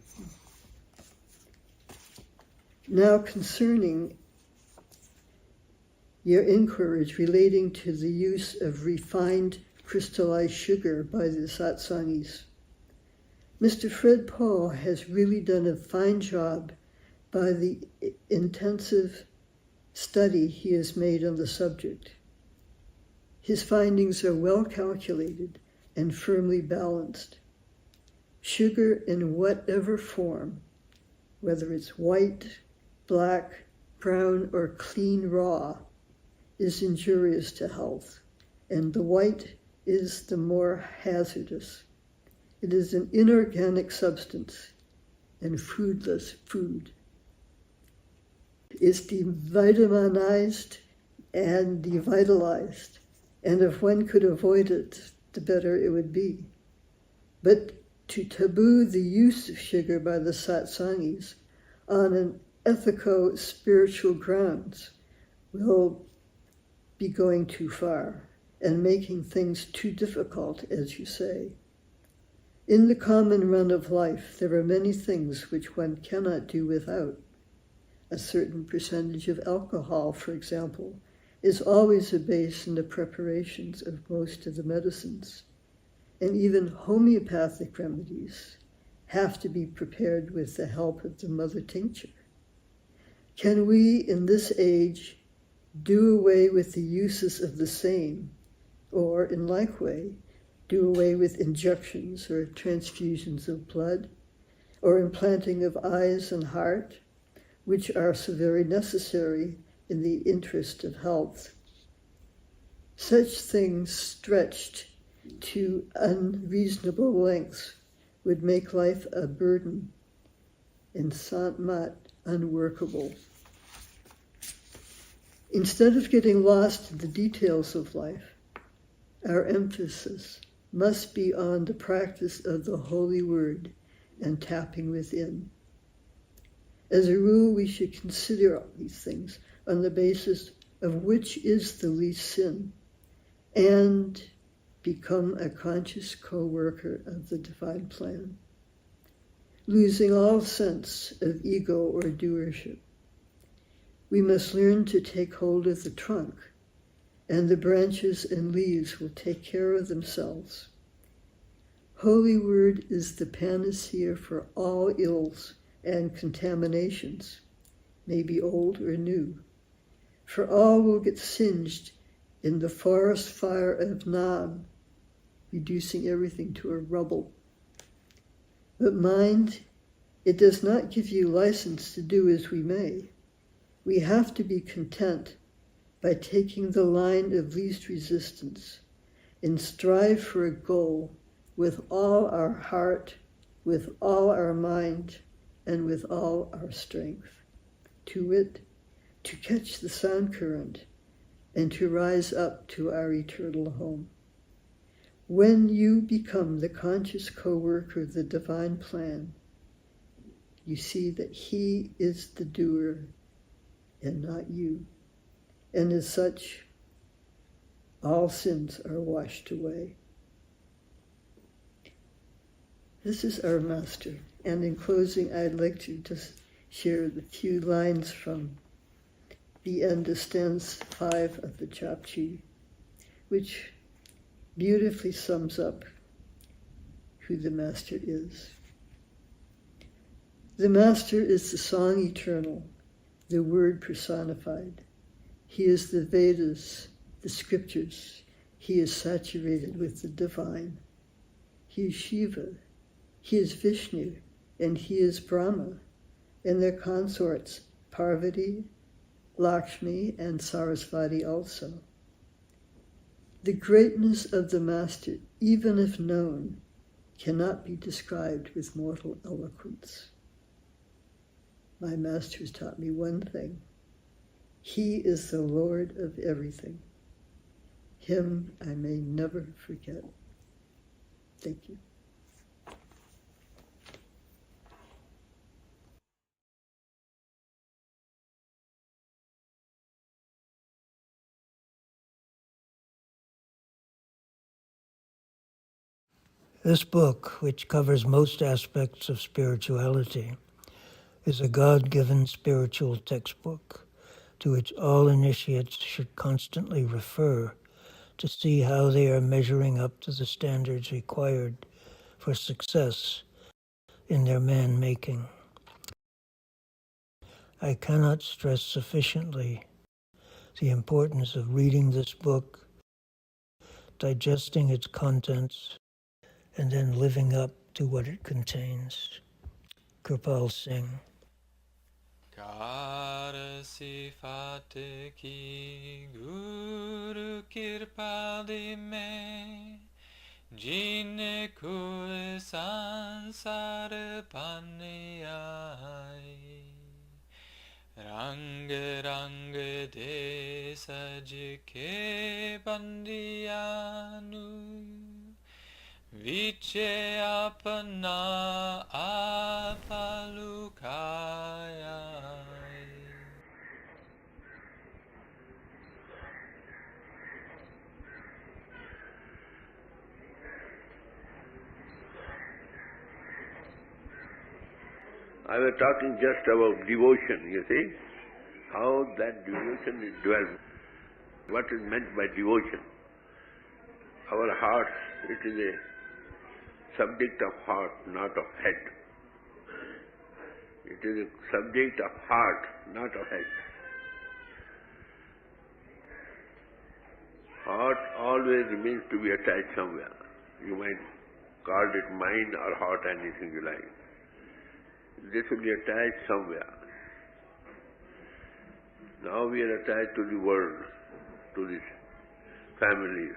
Now concerning your inquiries relating to the use of refined crystallized sugar by the satsangis, Mr. Fred Paul has really done a fine job by the intensive study he has made on the subject. His findings are well calculated and firmly balanced. Sugar in whatever form, whether it's white, black, brown, or clean raw, is injurious to health, and the white is the more hazardous. It is an inorganic substance and foodless food. It's devitaminized and devitalized, and if one could avoid it, the better it would be. But to taboo the use of sugar by the satsangis on an ethico-spiritual grounds will be going too far and making things too difficult, as you say. In the common run of life, there are many things which one cannot do without. A certain percentage of alcohol, for example, is always a base in the preparations of most of the medicines. And even homeopathic remedies have to be prepared with the help of the mother tincture. Can we, in this age, do away with the uses of the same, or, in like way, do away with injections or transfusions of blood, or implanting of eyes and heart, which are so very necessary in the interest of health? Such things stretched to unreasonable lengths would make life a burden and Sant Mat unworkable. Instead of getting lost in the details of life, our emphasis must be on the practice of the holy word and tapping within. As a rule, we should consider all these things on the basis of which is the least sin, and become a conscious co-worker of the divine plan, losing all sense of ego or doership. We must learn to take hold of the trunk, and the branches and leaves will take care of themselves. Holy word is the panacea for all ills and contaminations, maybe old or new, for all will get singed in the forest fire of Nam, reducing everything to a rubble. But mind, it does not give you license to do as we may. We have to be content by taking the line of least resistance and strive for a goal with all our heart, with all our mind, and with all our strength. To wit, to catch the sound current and to rise up to our eternal home. When you become the conscious co-worker of the divine plan, you see that he is the doer and not you. And as such, all sins are washed away. This is our master. And in closing, I'd like to just share the few lines from the end of stanza 5 of the Japji, which beautifully sums up who the master is. The master is the song eternal, the word personified. He is the Vedas, the scriptures. He is saturated with the divine. He is Shiva, he is Vishnu, and he is Brahma, and their consorts, Parvati, Lakshmi, and Sarasvati also. The greatness of the master, even if known, cannot be described with mortal eloquence. My master has taught me one thing. He is the Lord of everything. Him I may never forget. Thank you. This book, which covers most aspects of spirituality, is a God-given spiritual textbook to which all initiates should constantly refer to see how they are measuring up to the standards required for success in their man-making. I cannot stress sufficiently the importance of reading this book, digesting its contents, and then living up to what it contains. Kirpal Singh. Kar sifat ki Guru Kirpal di me, jin ko sansar pane aaye. Rang rang de saj ke bandiyanu, viche apna apalukaya. I was talking just about devotion, you see, how that devotion is developed. What is meant by devotion? Our hearts, it is a subject of heart, not of head. It is a subject of heart, not of head. Heart always remains to be attached somewhere. You might call it mind or heart, anything you like. This will be attached somewhere. Now we are attached to the world, to the families,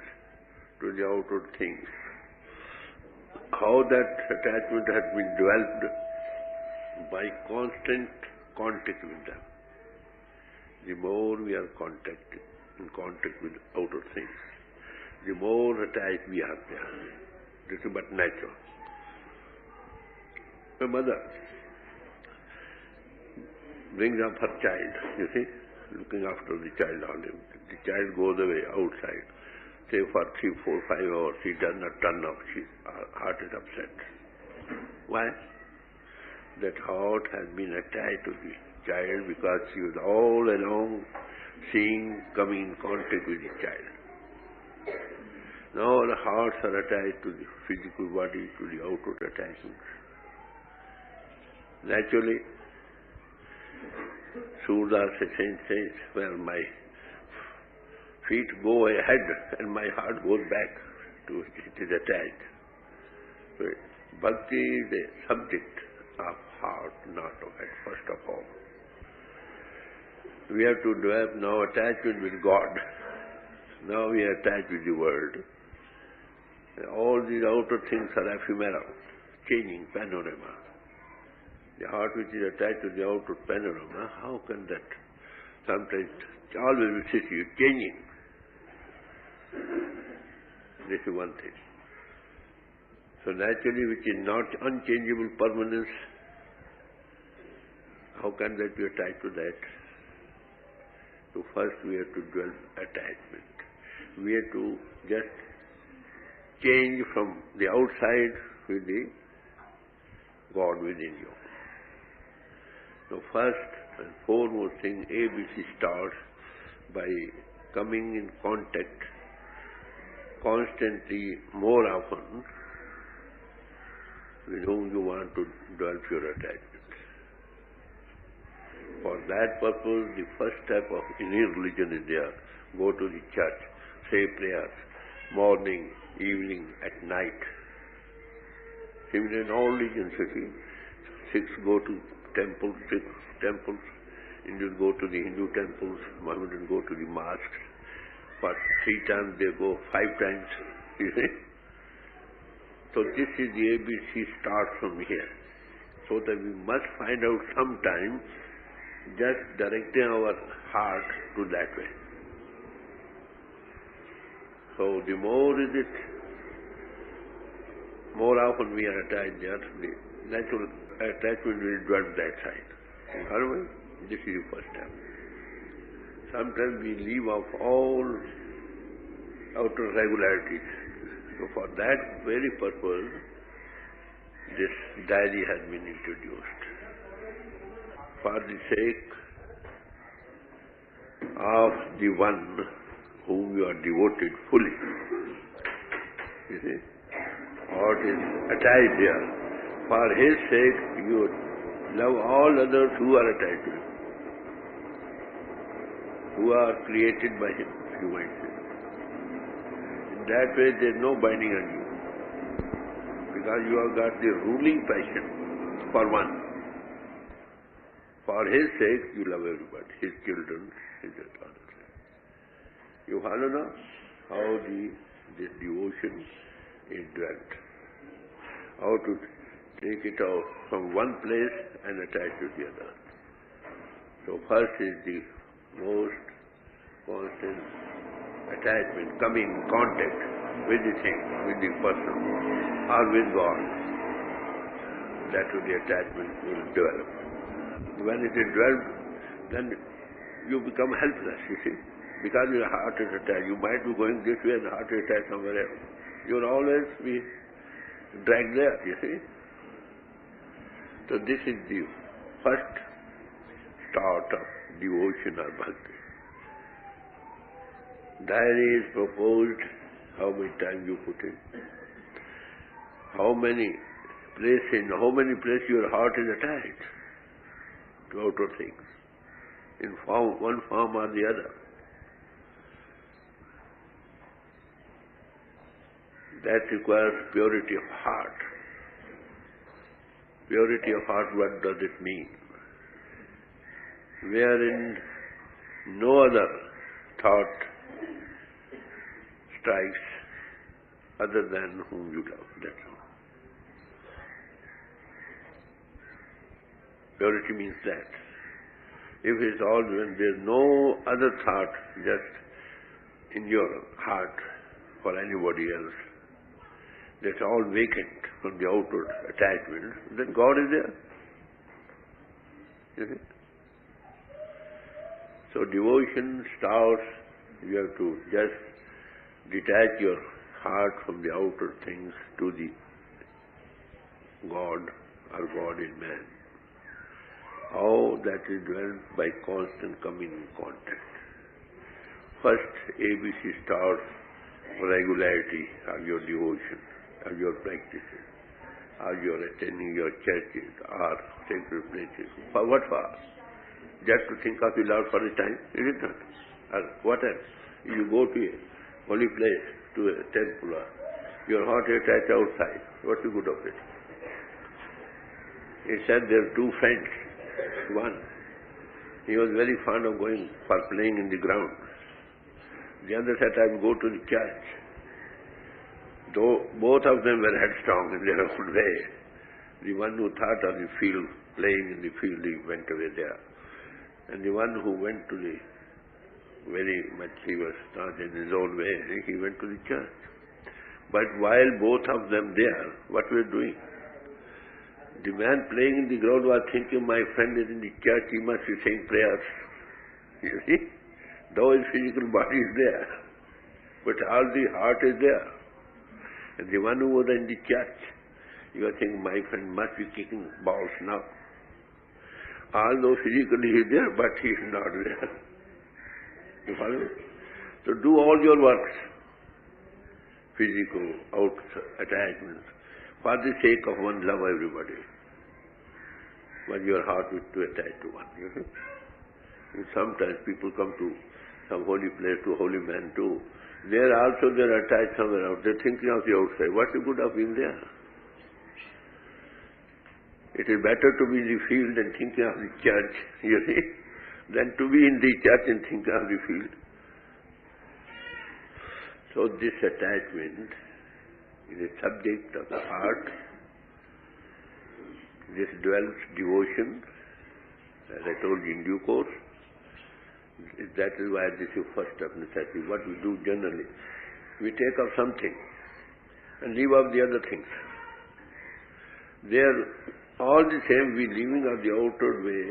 to the outward things. How that attachment has been developed? By constant contact with them. The more we are in contact with outer things, the more attached we are there. This is but natural. My mother brings up her child, you see, looking after the child only. The child goes away outside, say for 3, 4, 5 hours, she does not turn up, her heart is upset. Why? That heart has been attached to the child because she was all along seeing, coming in contact with the child. Now the hearts are attached to the physical body, to the outward attachments. Naturally, Surdas says, well, my feet go ahead and my heart goes back to it. It is attached. So, bhakti is a subject of heart, not of head, first of all. We have to develop now attachment with God. Now we are attached with the world. All these outer things are ephemeral, changing panorama. The heart which is attached to the outer panorama, how can that sometimes always vicissitude, changing? This is one thing. So naturally, which is not unchangeable permanence, how can that be attached to that? So first we have to develop attachment. We have to just change from the outside with the God within you. So first and foremost thing, ABC starts by coming in contact constantly, more often, with whom you want to develop your attachment. For that purpose, the first step of any religion is there. Go to the church, say prayers, morning, evening, at night. Similarly, in all religions, you see, Sikhs go to temples, Hindus go to the Hindu temples, Mohammedans go to the mosques. For 3 times they go, 5 times, you see. So this is the ABC start from here. So that we must find out some time just directing our heart to that way. So the more is it, more often we are attached there, the natural attachment will develop that side. However, this is the first step. Sometimes we leave off all outer regularities. So for that very purpose, this diary has been introduced. For the sake of the one whom you are devoted fully. You see, what is attached there. For his sake, you love all others who are attached to him, who are created by him, you might say. In that way, there is no binding on you, because you have got the ruling passion for one. For his sake, you love everybody, his children, his others. You follow now how this devotion is dwelt. How to take it out from one place and attach to the other. So first is the most constant attachment, coming in contact with the thing, with the person, or with God. That way the attachment will develop. When it is developed, then you become helpless, you see. Because your heart is attached. You might be going this way and the heart is attached somewhere else. You will always be dragged there, you see. So this is the first start of devotion or bhakti. Diary is proposed, how much time you put in, how many places your heart is attached to outer things, in one form or the other. That requires purity of heart. Purity of heart, what does it mean? Wherein no other thought strikes other than whom you love. That's all. Purity means that. If it's all, when there's no other thought just in your heart, for anybody else, that's all vacant from the outward attachment, then God is there. You see? So devotion starts, you have to just detach your heart from the outer things to the God or God in man. How that is done? By constant coming in contact. First, ABC starts regularity of your devotion, of your practices, of your attending your churches or sacred places. For what for? Just to think of the Lord for a time, is it not? Or what else? You go to a holy place, to a temple, your heart is attached outside. What's the good of it? He said there are two friends. One, he was very fond of going for playing in the ground. The other said, I will go to the church. Though both of them were headstrong in their own way. The one who thought of the field, playing in the field, he went away there. And the one who went to the very much, he was not in his own way, he went to the church. But while both of them there, what were doing? The man playing in the ground was thinking, my friend is in the church, he must be saying prayers. You see? Though his physical body is there, but all the heart is there. And the one who was in the church, you are thinking, my friend must be kicking balls now. Although physically he is there, but he is not there. You follow? So do all your works, physical, out attachments, for the sake of one, love everybody. But your heart is to attach to one. You see? And sometimes people come to some holy place, to holy man too. There also they are attached somewhere out. They are thinking of the outside. What's the good of being there? It is better to be in the field and thinking of the church, you see, than to be in the church and thinking of the field. So this attachment is a subject of the heart. This develops devotion, as I told you, in due course. That is why this is first of necessity. What we do generally, we take up something and leave out the other things. They are all the same, we leaving of the outward way,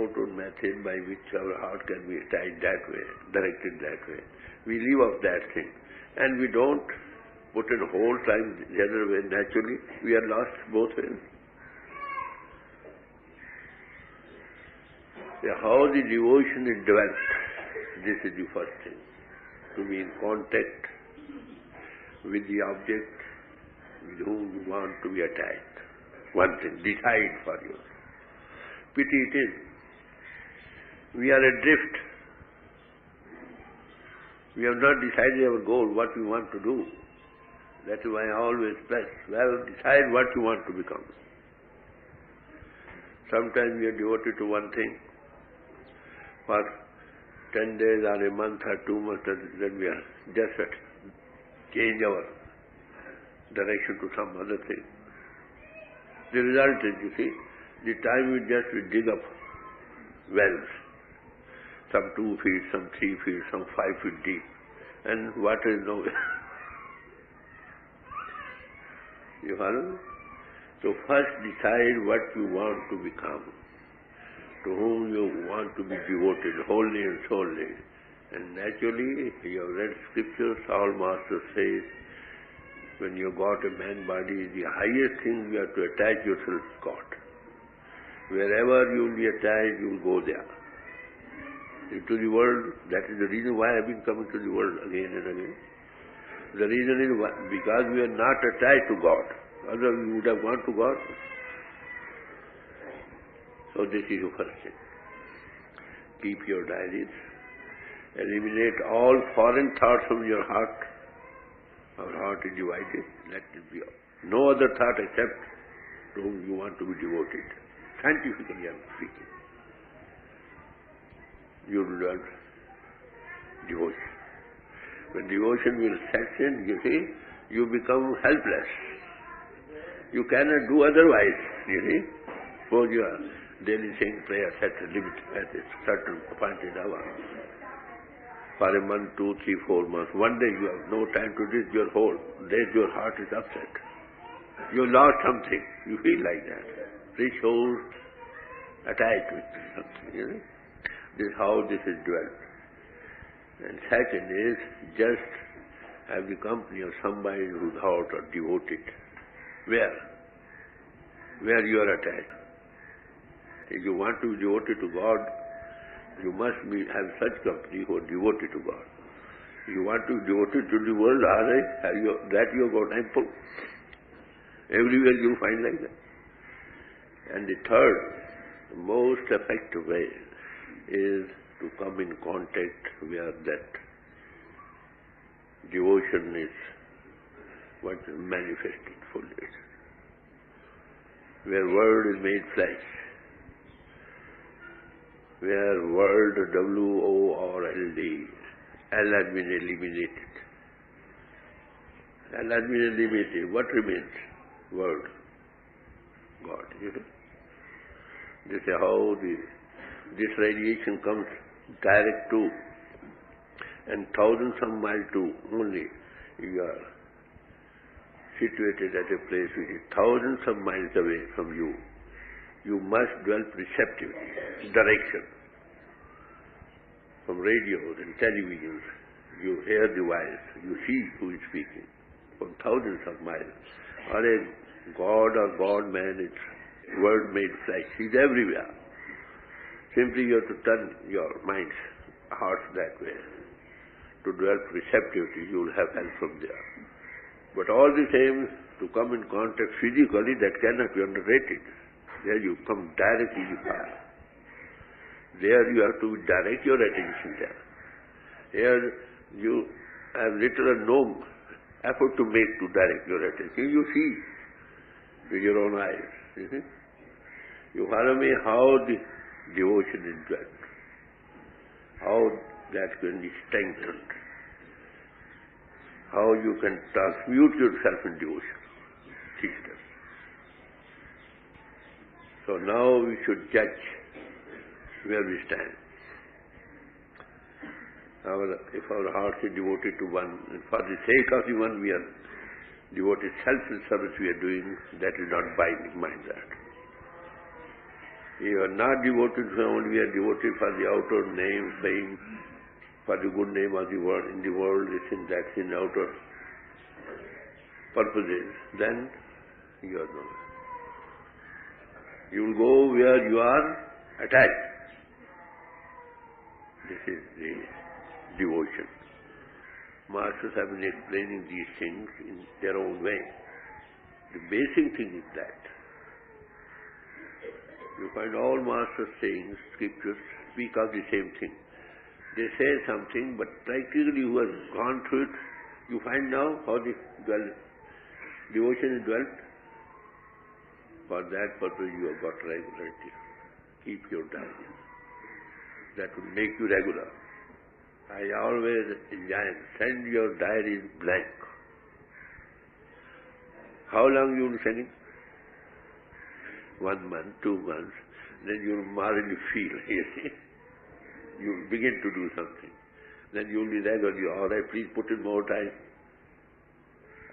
outward method by which our heart can be attached that way, directed that way. We leave off that thing. And we don't put in whole time the other way naturally. We are lost both ways. How the devotion is developed, this is the first thing. To be in contact with the object with whom you want to be attached. One thing, decide for you. Pity it is. We are adrift. We have not decided our goal, what we want to do. That is why I always stress, well, decide what you want to become. Sometimes we are devoted to one thing. For 10 days or a month or 2 months, then we are just change our direction to some other thing. The result is, you see, the time we dig up wells, some 2 feet, some 3 feet, some 5 feet deep, and water is nowhere. You follow? So first decide what you want to become, to whom you want to be devoted, wholly and solely. And naturally, you have read scriptures, all masters say, when you got a man body, the highest thing you have to attach yourself to God. Wherever you will be attached, you will go there. Into the world, that is the reason why I have been coming to the world again and again. The reason is because we are not attached to God. Otherwise we would have gone to God. So this is the first thing. Keep your diaries. Eliminate all foreign thoughts from your heart. Our heart is divided. Let it be no other thought except to whom you want to be devoted. Scientifically I am speaking. You will learn devotion. When devotion will set in, you see, you become helpless. You cannot do otherwise, you see. Suppose you are daily saying prayers at a limit, at a certain appointed hour. for a month, 2, 3, 4 months. One day you have no time to reach your whole. Then your heart is upset. You lost something. You feel like that. Rich soul attached with something. You know? This is how this is developed. And second is just have the company of somebody whose heart are devoted. Where? Where you are attached. If you want to be devoted to God, you must have such company who are devoted to God. If you want to be devoted to the world, that you have got ample. Everywhere you find like that. And the third, the most effective way is to come in contact where that devotion is what is manifested fully. Where word is made flesh. Where word, W-O-R-L-D, L has been eliminated. L has been eliminated. What remains? Word. God. You know? This is how this radiation comes direct to, and thousands of miles to only. You are situated at a place which is thousands of miles away from you. You must develop receptivity, direction. From radios and televisions, you hear the voice, you see who is speaking from thousands of miles. Or a God or God-man, it's word made flesh. He's everywhere. Simply you have to turn your minds, hearts that way. To develop receptivity, you will have help from there. But all the same, to come in contact physically, that cannot be underrated. There you come directly to fire. There you have to direct your attention there. Here you have little or no effort to make to direct your attention. You see with your own eyes. You see? You follow me how the devotion is done. How that can be strengthened. How you can transmute yourself in devotion. Teach us. So now we should judge where we stand. If our hearts are devoted to one, and for the sake of the one we are devoted, selfless service we are doing, that is not binding, mind that. If you are not devoted to someone, we are devoted for the outer name, fame, for the good name of the world, in the world, this and that, in outer purposes, then you are not. You will go where you are attached. This is the devotion. Masters have been explaining these things in their own way. The basic thing is that. You find all masters' sayings, scriptures, speak of the same thing. They say something, but practically who has gone through it, you find now how the devotion is developed. For that purpose you have got regularity. Keep your diary. That will make you regular. I always enjoy, send your diary blank. How long you will send it? 1 month, 2 months, then you will morally feel, you see. You will begin to do something. Then you will be regularly, all right, please put in more time.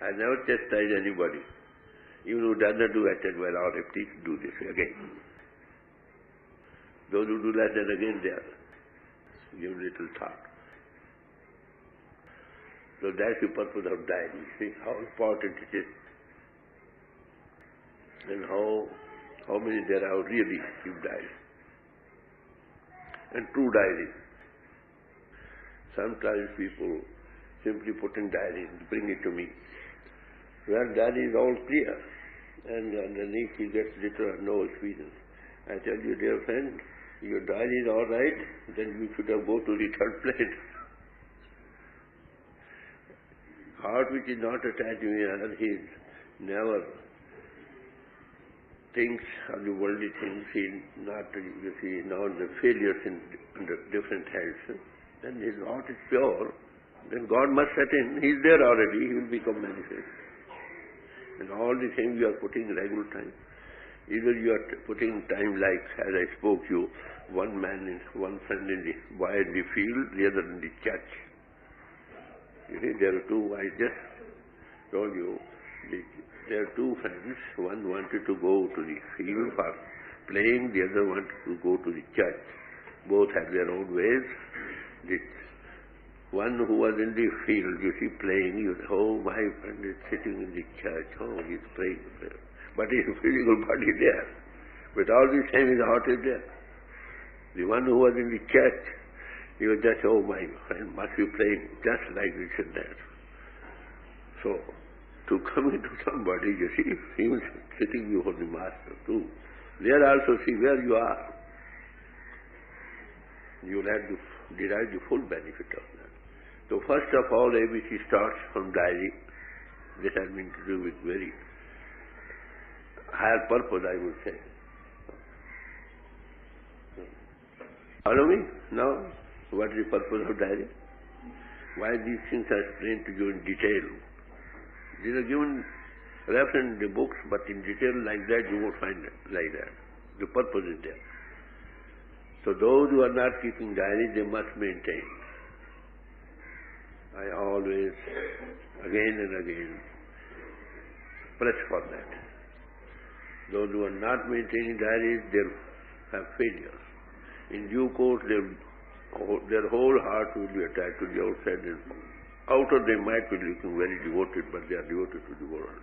I never chastise anybody. Even who does not do it, well, all right, please do this again. Those who do that, then again they are. Give little thought. So that's the purpose of diary. See how important it is. And how many there are really keep diaries. And true diaries. Sometimes people simply put in diaries, bring it to me. Well, diary is all clear. And underneath he gets little or no experience. I tell you, dear friend, your diary is all right, then you should have go to the third plane. Heart which is not attached to me, he never thinks of the worldly things, he not, you see, now the failures in under different heads. Then his heart is pure, then God must set in, he is there already, he will become manifest. And all the things you are putting regular time. Either you are putting time like, as I spoke you, one friend in the boy in the field, the other in the church. You see, there are two, I just told you, there are two friends. One wanted to go to the field for playing, the other wanted to go to the church. Both had their own ways. The one who was in the field, you see, playing, you say, oh, my friend is sitting in the church, oh, he's praying. But his physical body there. But all the same, his heart is there. The one who was in the church, he was just, oh, my friend must be praying just like this and that. So, to come into somebody, you see, he was sitting before the master too. There also see where you are. You will have to derive the full benefit of that. So first of all, ABC starts from diary. This has been to do with very higher purpose, I would say. Follow me? Now, what is the purpose of diary? Why these things are explained to you in detail. These are given reference in the books, but in detail like that you won't find it like that. The purpose is there. So those who are not keeping diary, they must maintain. I always, again and again, press for that. Those who are not maintaining diaries, they'll have failures. In due course, their whole heart will be attached to the outside. And outer they might be looking very devoted, but they are devoted to the world.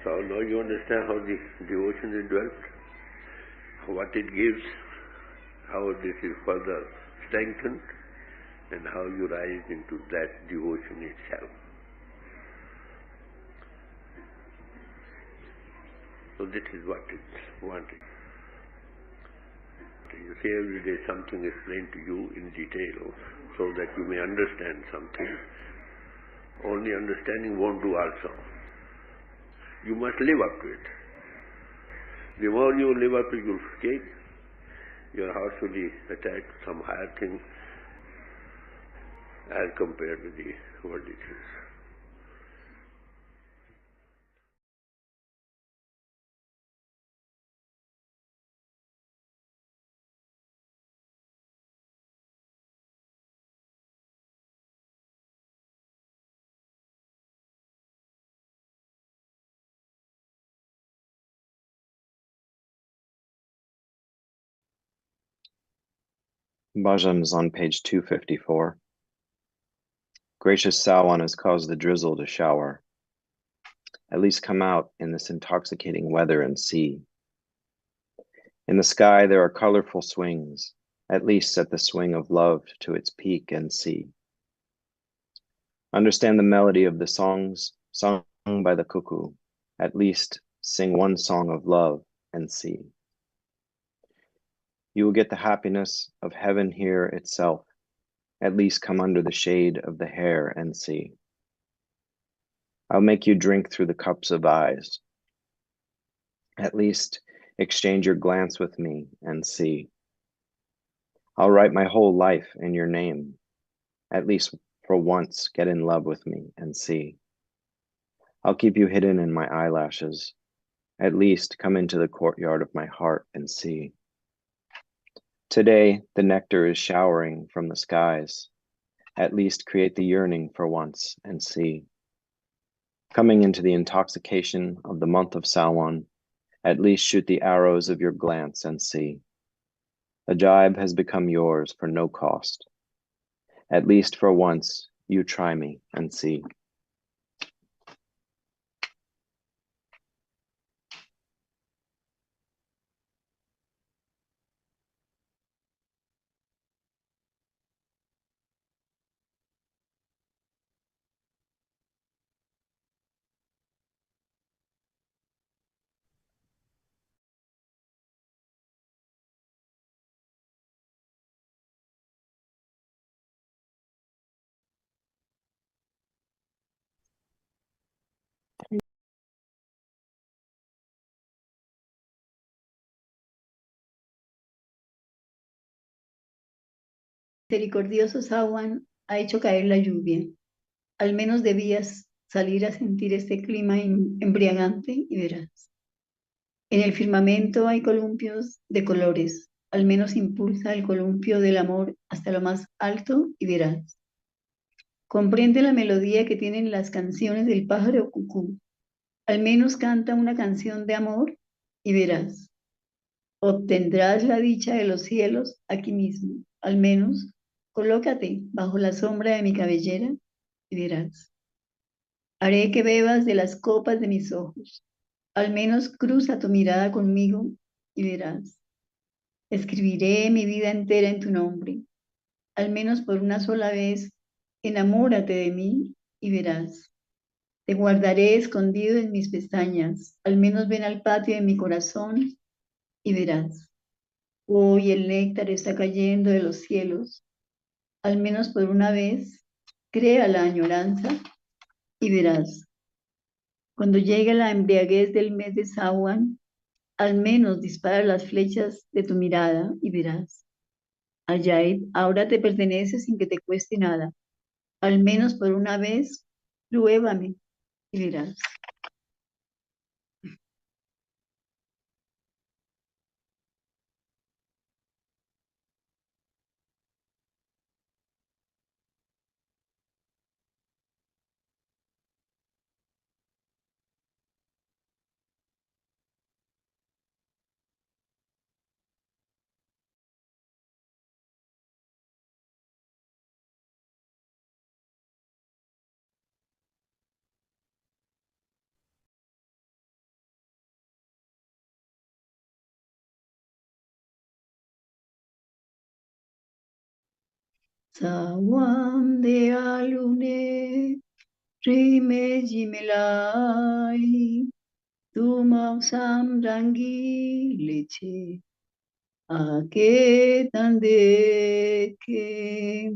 So now you understand how the devotion is developed, what it gives, how this is further strengthened, and how you rise into that devotion itself. So this is what is wanted. You see, every day something explained to you in detail so that you may understand something. Only understanding won't do also. You must live up to it. The more you live up to your state, your heart will be attached to some higher thing as compared to the worldly things. Bhajan is on page 254. Gracious Sawan has caused the drizzle to shower. At least come out in this intoxicating weather and see. In the sky there are colorful swings. At least set the swing of love to its peak and see. Understand the melody of the songs sung by the cuckoo. At least sing one song of love and see. You will get the happiness of heaven here itself. At least come under the shade of the hair and see. I'll make you drink through the cups of eyes. At least exchange your glance with me and see. I'll write my whole life in your name. At least for once get in love with me and see. I'll keep you hidden in my eyelashes. At least come into the courtyard of my heart and see. Today, the nectar is showering from the skies. At least create the yearning for once and see. Coming into the intoxication of the month of Sawan, at least shoot the arrows of your glance and see. A jibe has become yours for no cost. At least for once, you try me and see. Misericordioso Sawan ha hecho caer la lluvia. Al menos debías salir a sentir este clima embriagante y verás. En el firmamento hay columpios de colores. Al menos impulsa el columpio del amor hasta lo más alto y verás. Comprende la melodía que tienen las canciones del pájaro cucú. Al menos canta una canción de amor y verás. Obtendrás la dicha de los cielos aquí mismo. Al menos colócate bajo la sombra de mi cabellera y verás. Haré que bebas de las copas de mis ojos. Al menos cruza tu mirada conmigo y verás. Escribiré mi vida entera en tu nombre. Al menos por una sola vez, enamórate de mí y verás. Te guardaré escondido en mis pestañas. Al menos ven al patio de mi corazón y verás. Hoy el néctar está cayendo de los cielos. Al menos por una vez, crea la añoranza y verás. Cuando llegue la embriaguez del mes de Sawan, al menos dispara las flechas de tu mirada y verás. Ajaib, ahora te pertenece sin que te cueste nada. Al menos por una vez, pruébame y verás. Sawan de alune, rime jimelai, tu mausam rangi leche, ake tande ke.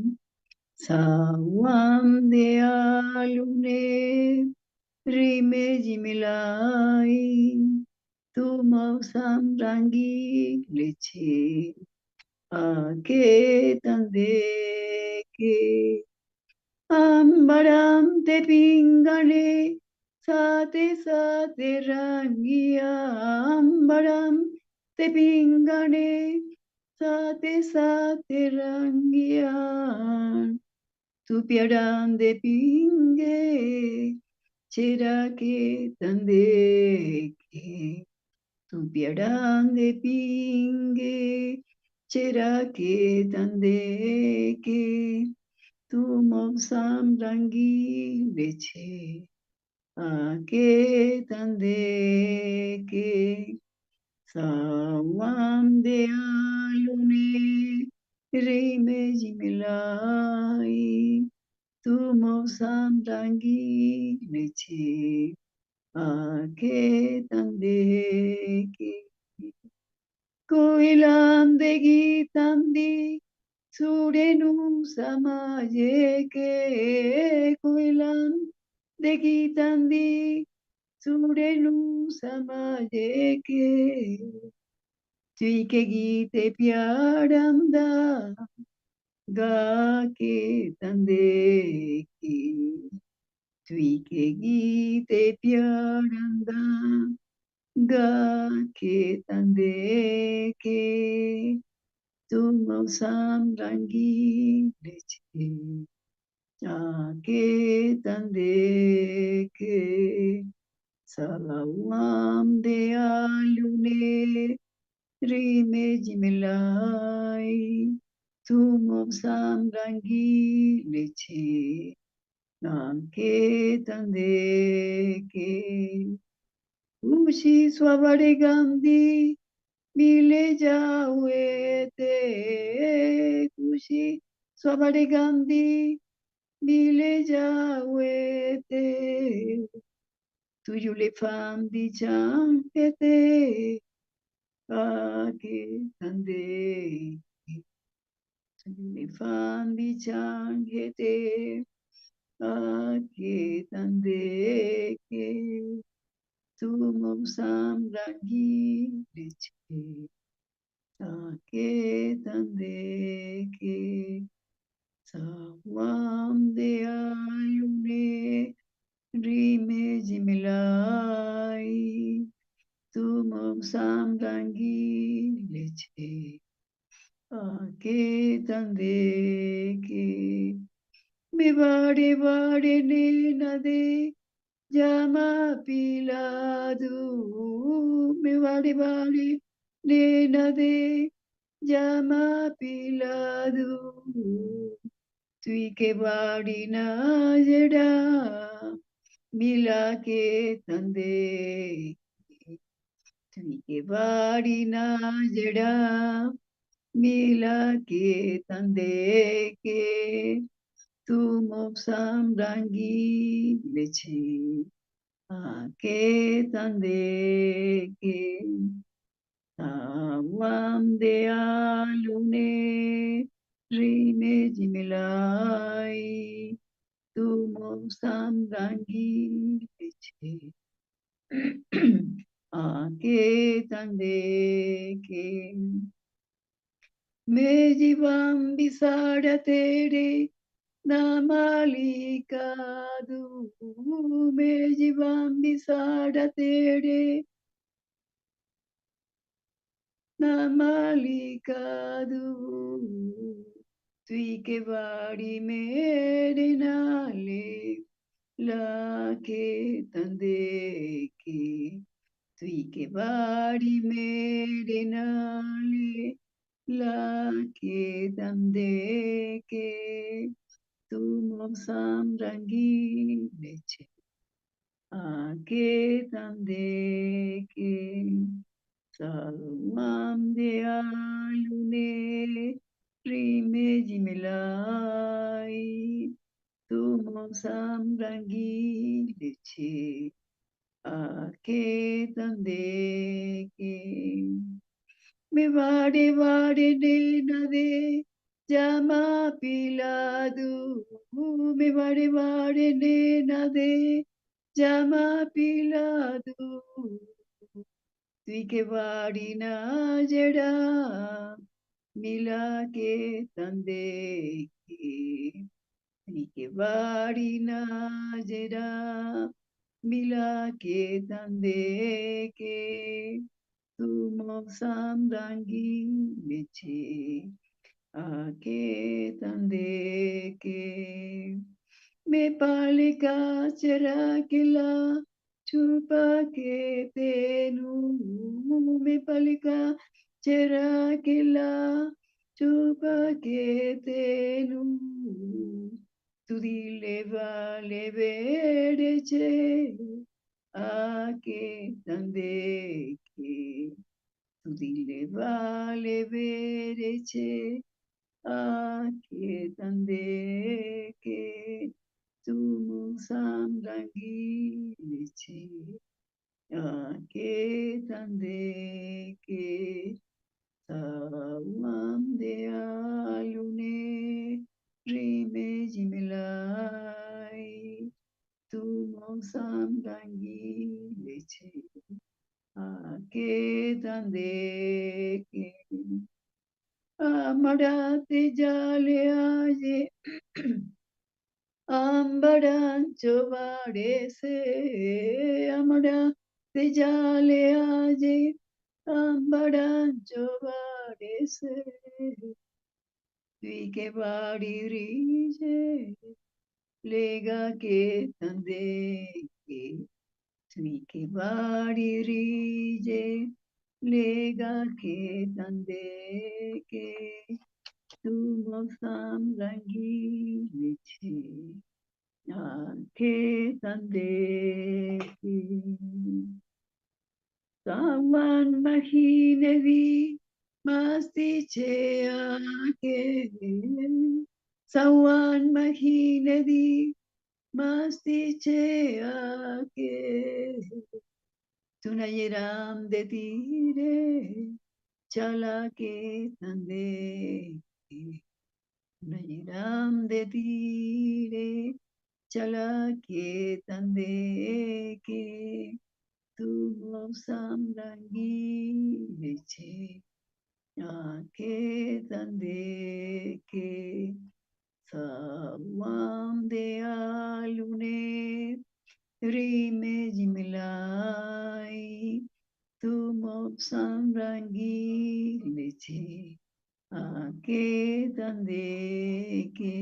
Sawan de alune, rime jimelai, tu mausam rangi leche, ake tande ke. Ambaram te pingale, sate sate rangia. Ambaram te pingale, sate sate rangia. Tu piaran de pingue, chera que tande que. Tu piaran de pingue, chera que tande que. Tu mopsam rangi leche, ake tande ke. Sawam de alune, rime jimelai. Tu mopsam rangi leche, ake tande ke. Koilam de gitandi, Surenu samayeke koilam de gitandi, Surenu samayeke. Tuike gite piaramda, ga ke tandeki. Tuike gite piaramda, ga ke tandeki. Tu mausam rangi leche, ake tande ke. Salam de alune, rime jimelai. Tu mausam rangi leche, ake tande ke. Ushi swabare gandhi, Mile jawete kushi swabare gandhi mile jawete tu yule fam di chankete ake tande tu yule fam di chankete ake tande ke tu mopsam rangi leche ake tande ke. Sawam de ayune, rime jimelai, tu mopsam आके तंदे के मैं बाड़े बाड़े ने न दे जामा पिला दूं मैं बाड़े बाड़े ने न दे जामा पिला दूं तुई के बाड़ी ना जड़ा मिला के तंदे तुई के बाड़ी ना जड़ा मिला के तंदे के तू मोक्षम रंगी लेछे आके तंदे के Awam dealune rime jimilai tumo samrangi leche ake tande ke me jivam bisada tere namalika du me jivam bisada tere Namalikadu tui ke baadi mere naale la ke tande ke tui ke baadi mere naale la ke tande ke tu mosam rangi leche ake tande ke Salam dealune rime jimilai tumo samrangi leche ake tande ke me vade vade de nade jama piladu me vade vade de nade jama piladu तुई के बाड़ी ना जड़ा मिला के तंदे के तुई के बाड़ी ना जड़ा मिला के तंदे के तू मौसम रंगी लेछे आके तंदे के मैं पालिका चरा किला छुपा के तेनू में पलिका चरा किला छुपा के तेनू तुदिले वाले बेड़े छे आके तंदे के तुदिले वाले बेड़े छे आके तंदे के तुम samrangi leche ake tande ke salam de alune rime jimilai tumo samrangi leche ake tande ke amarate jale aje Ambarancho varese amara te jale aje ambarancho varese tui ke badi rije lega ke tande ke tui ke badi rije lega ke tande ke tu mosam rangi leche ke tande sawan mahinevi masti che ake sawan mahinevi masti che ake tunayeram de tire chala ke tande tunayeram de tire chala ke tande ke tu mosam rangi leche ke tande ke savam de alune rime jimilai tu mosam rangi leche आके तंदे के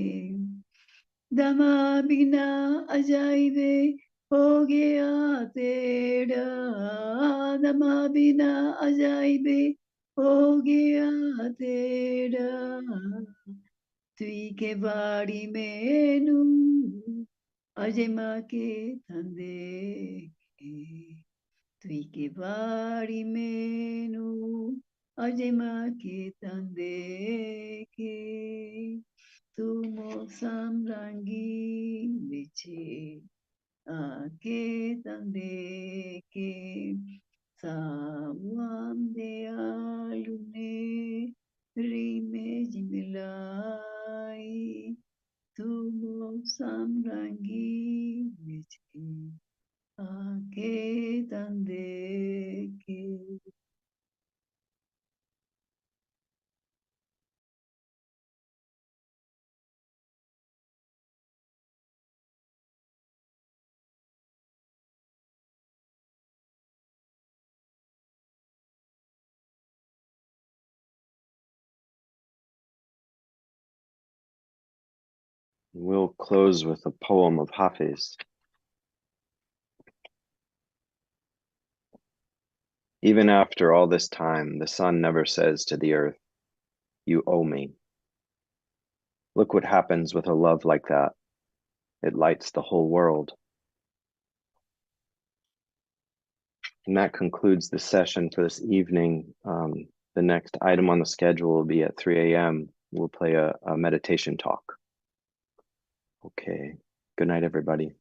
दमा बिना अजाइबे हो गया तेरा दमा बिना अजाइबे हो गया तेरा तुई के बाड़ी मेनू अजमा के तंदे के तुई के बाड़ी मेनू अजमा के तंदे के तुमो samrangi viche ake tande ke samam de alune rime jimilai tumo samrangi viche ake tande ke. We'll close with a poem of Hafiz. Even after all this time, the sun never says to the earth, "You owe me." Look what happens with a love like that. It lights the whole world. And that concludes the session for this evening. The next item on the schedule will be at 3 a.m. We'll play a meditation talk. Okay. Good night, everybody.